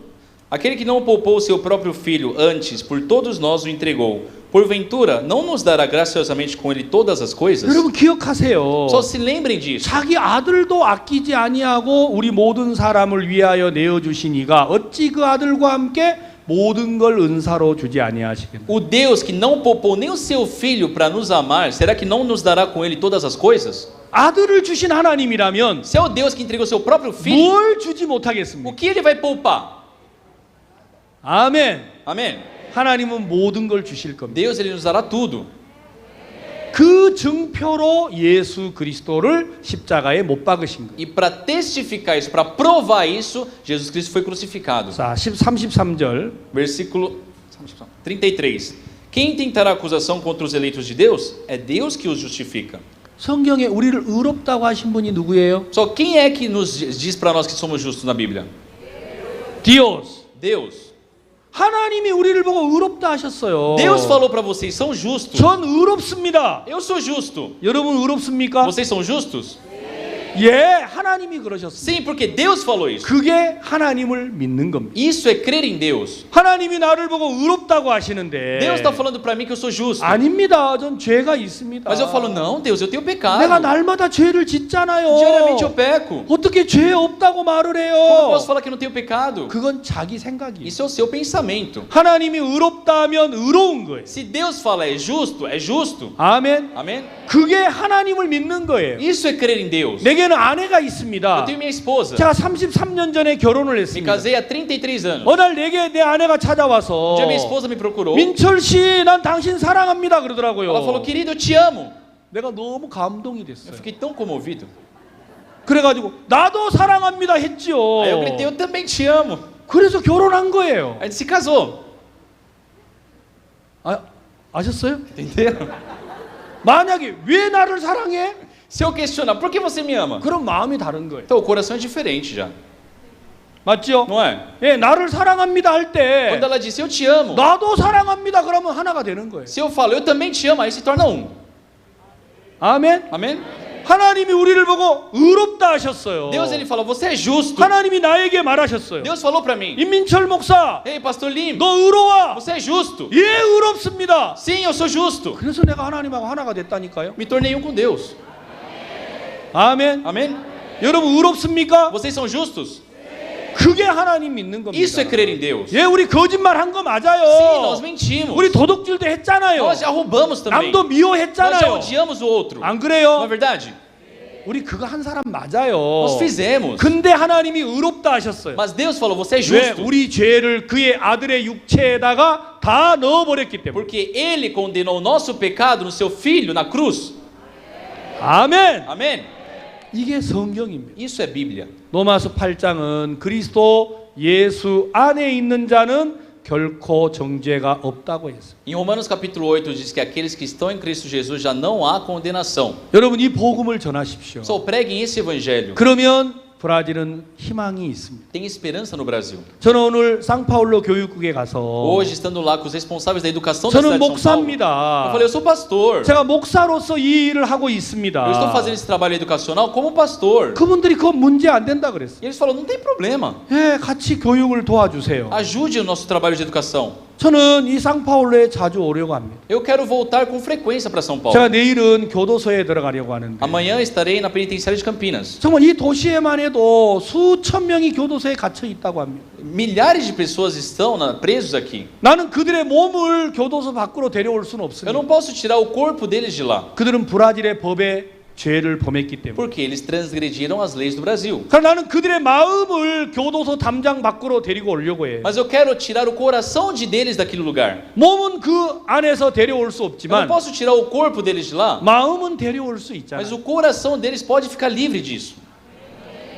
Aquele que não poupou o seu próprio filho, antes por todos nós o entregou. Porventura, não nos dará graciosamente com ele todas as coisas? 여러분 기억하세요. Só se lembrem disso. 자기 아들도 아끼지 아니하고 우리 모든 사람을 위하여 내어 주시니가 어찌 그 아들과 함께 모든 걸 은사로 주지 아니하시겠나? O Deus que não poupou nem o seu filho para nos amar, será que não nos dará com ele todas as coisas? 아들을 주신 하나님이라면 Se é o Deus que entregou seu próprio filho, 뭘 주지 o 못하겠습니까? que ele vai poupar? 아멘. Amém? 하나님은 모든 걸 주실 겁니다. Deus ele nos dará tudo. 그 증표로 예수 그리스도를 십자가에 못 박으신 거예요. E para testificar isso, para provar isso, Jesus Cristo foi crucificado. 자, 33절. Versículo 33. Quem tentará acusação contra os eleitos de Deus? É Deus que os justifica. 성경에 우리를 의롭다고 하신 분이 누구예요? Só quem é que nos diz para nós que somos justos na Bíblia? 디오스. Deus. 하나님이 우리를 보고 의롭다 하셨어요. Deus falou para vocês, são justos. 전 의롭습니다. Eu sou justo. 여러분 의롭습니까? Vocês são justos? 예, 하나님이 그러셨습니다. Sim, porque Deus falou isso. 그게 하나님을 믿는 겁니다. Isso é crer em Deus. 하나님이 나를 보고 의롭다고 하시는데 Deus está falando para mim que eu sou justo. 아닙니다. 전 죄가 있습니다. Mas eu falo, não, Deus, eu tenho pecado. 내가 날마다 죄를 짓잖아요. Diariamente eu peco. 어떻게 죄 없다고 말을 Como eu 해요? posso falar que eu não tenho pecado? 그건 자기 생각이에요. Isso é o seu pensamento. 하나님이 의롭다면 의로운 거예요. Se Deus fala é justo. 아멘. Amém? 그게 하나님을 믿는 거예요. Isso é crer em Deus. 내게는 아내가 Eu 있습니다. tenho minha esposa. 제가 33년 전에 결혼을 Me 했습니다. casei há 33 anos. 어느 날 내게 내 아내가 찾아와서 Um dia minha esposa me procurou. 민철 씨, 난 당신 사랑합니다 그러더라고요. Ela falou, querido, eu te amo. 내가 너무 감동이 Eu 됐어요. fiquei tão comovido. 그래가지고 나도 사랑합니다 했지요. Aí eu gritei, eu também te amo. 그래서 결혼한 거예요. A gente se casou. 아셨어요? Entenderam? 만약에 왜 나를 사랑해? Se eu questionar, por que você me ama? 그럼 마음이 다른 거예요. Então o coração é diferente já. 맞죠? Não é? 예, 나를 사랑합니다 할 때 Quando ela disse, eu te amo. 나도 사랑합니다 그러면 하나가 되는 거예요. Se eu falo, eu também te amo, aí se torna um. 아멘. Amém? 하나님이 우리를 보고 의롭다 하셨어요. Deus ele falou, você é justo. 하나님이 나에게 말하셨어요. Deus falou para mim, 임민철 목사, ei, pastor Lim, 너 의로워. você é justo. 예, 의롭습니다. Sim, eu sou justo. 그래서 내가 하나님하고 하나가 됐다니까요. Me tornei um com Deus. 아멘. Amém? 여러분 의롭습니까? Vocês são justos? 그게 하나님 믿는 겁니다. Isso é crer em Deus. 예, 우리 거짓말 한 거 맞아요. Sim, nós mentimos. 우리 도둑질도 했잖아요. Nós já roubamos também. 남도 Nós já 미워했잖아요. odiamos o outro. 안 Não é 그래요? verdade? 우리 그거 한 사람 맞아요. Nós fizemos. 근데 하나님이 의롭다 하셨어요. Mas Deus falou, você é 왜? justo. 우리 죄를 그의 아들의 육체에다가 다 넣어버렸기 때문에. Porque Ele condenou o nosso pecado no seu Filho na cruz. 아멘. Amém? 이게 성경입니다. Isso é Bíblia. 로마서 8장은 그리스도 예수 안에 있는 자는 결코 정죄가 없다고 했어요. Em Romanos capítulo 8 diz que aqueles que estão em Cristo Jesus já não há condenação. 여러분 이 복음을 전하십시오. Só preguem esse evangelho. 그러면 브라질은 희망이 있습니다. Tem esperança no Brasil. 저는 오늘 상파울로 교육국에 가서 Hoje, estando lá com os responsáveis da educação da 저는 cidade de São Paulo, eu 목사입니다. falei, eu sou pastor. 제가 목사로서 이 일을 하고 Eu estou 있습니다. fazendo esse trabalho educacional como pastor. 그분들이 그건 문제 안 된다 그랬어요. E eles falaram, não tem problema. 예, 같이 교육을 도와주세요. Ajude o nosso trabalho de educação. 저는 이 상파울로에 자주 오려고 합니다. Eu quero voltar com frequência para São Paulo. 제가 내일은 교도소에 들어가려고 하는데 Amanhã estarei na penitenciária de Campinas. 정말 이 도시에만 해도 수천 명이 교도소에 갇혀 있다고 합니다. Milhares de pessoas estão presos aqui. 나는 그들의 몸을 교도소 밖으로 데려올 수는 Eu 없습니다. não posso tirar o corpo deles de lá. 그들은 브라질의 법에 죄를 범했기 때문에. Porque eles transgrediram as leis do Brasil. 그러나 나는 그들의 마음을 교도소 담장 밖으로 데리고 오려고 해. Mas eu quero tirar o coração deles daquele lugar. 몸은 그 안에서 데려올 수 Eu não 없지만 posso tirar o corpo deles de lá, 마음은 데려올 수 있잖아. mas o coração deles pode ficar livre disso.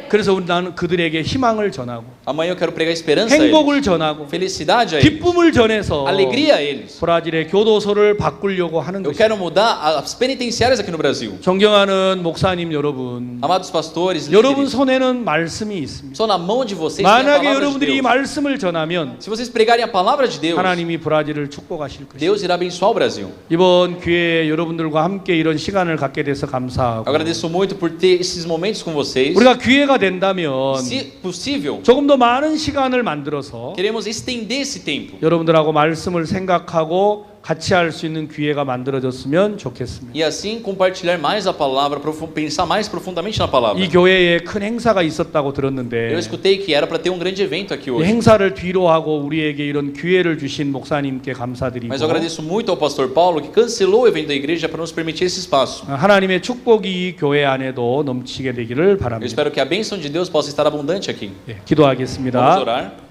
그래서 나는 그들에게 희망을 전하고 Amanhã eu quero pregar esperança a eles, 행복을 전하고 felicidade a eles, 기쁨을 전해서 alegria a eles. 브라질의 교도소를 바꾸려고 하는 Eu 것입니다. quero mudar as penitenciárias aqui no Brasil. 존경하는 목사님 여러분, Amados pastores, 여러분 líderes, 손에는 말씀이 있습니다. só na mão de vocês tem a 만약에 palavra de 여러분들이 이 Deus. 말씀을 전하면 Se vocês pregarem a palavra de Deus, 하나님이 브라질을 축복하실 것입니다. Deus irá abençoar o Brasil. 이번 기회에 여러분들과 함께 이런 시간을 갖게 돼서 Eu 감사하고 agradeço muito por ter esses momentos com vocês. 우리가 기회가 된다면 Se possível, 조금 더 많은 시간을 만들어서 queremos estender esse tempo. 여러분들하고 말씀을 생각하고 같이 할 수 있는 기회가 만들어졌으면 좋겠습니다. E assim compartilhar mais a palavra, pensar mais profundamente na palavra. 이 교회에 큰 행사가 있었다고 Eu 들었는데 escutei que era para ter um grande evento aqui 이 hoje. 행사를 뒤로 하고 우리에게 이런 기회를 주신 목사님께 감사드리고 Mas eu agradeço muito ao pastor Paulo que cancelou o evento da igreja para nos permitir esse espaço. 하나님의 축복이 이 교회 안에도 넘치게 되기를 Eu 바랍니다. espero que a bênção de Deus possa estar abundante aqui. 예, Vamos 기도하겠습니다. orar.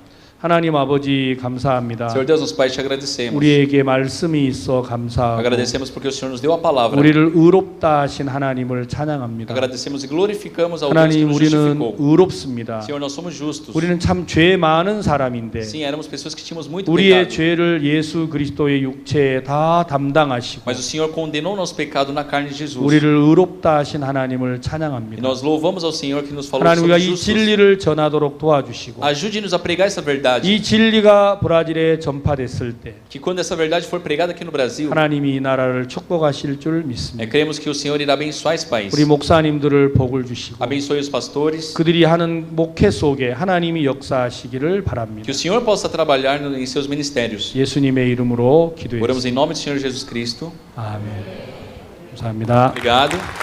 하나님 아버지 감사합니다. Senhor Deus, nosso Pai, te agradecemos. 우리에게 말씀이 있어 감사하고 Agradecemos porque o Senhor nos deu a palavra. 우리를 의롭다 하신 하나님을 찬양합니다. Agradecemos e glorificamos ao Deus que 하나님 nos 우리는 justificou. 의롭습니다. Senhor, nós somos justos. 우리는 참 죄 많은 사람인데 Sim, éramos pessoas que tínhamos muito 우리의 pecado. 죄를 예수 그리스도의 육체에 다 담당하시고 Mas o Senhor condenou nosso pecado na carne de Jesus. 우리를 의롭다 하신 하나님을 E 찬양합니다. nós louvamos ao Senhor que nos falou 하나님 que 우리가 somos 이 justos. 진리를 전하도록 도와주시고 Ajude-nos a pregar essa verdade. 이 진리가 브라질에 전파됐을 때 Que quando essa verdade for pregada aqui no Brasil, 하나님이 이 나라를 축복하실 줄 믿습니다. cremos que o Senhor irá abençoar esse país. 우리 목사님들을 복을 주시고 Abençoe os pastores. 그들이 하는 목회 속에 하나님이 역사하시기를 바랍니다. Que o Senhor possa trabalhar em seus ministérios. 예수님의 이름으로 Oramos 기도했습니다. em nome do Senhor Jesus Cristo. 아멘. 감사합니다. Obrigado.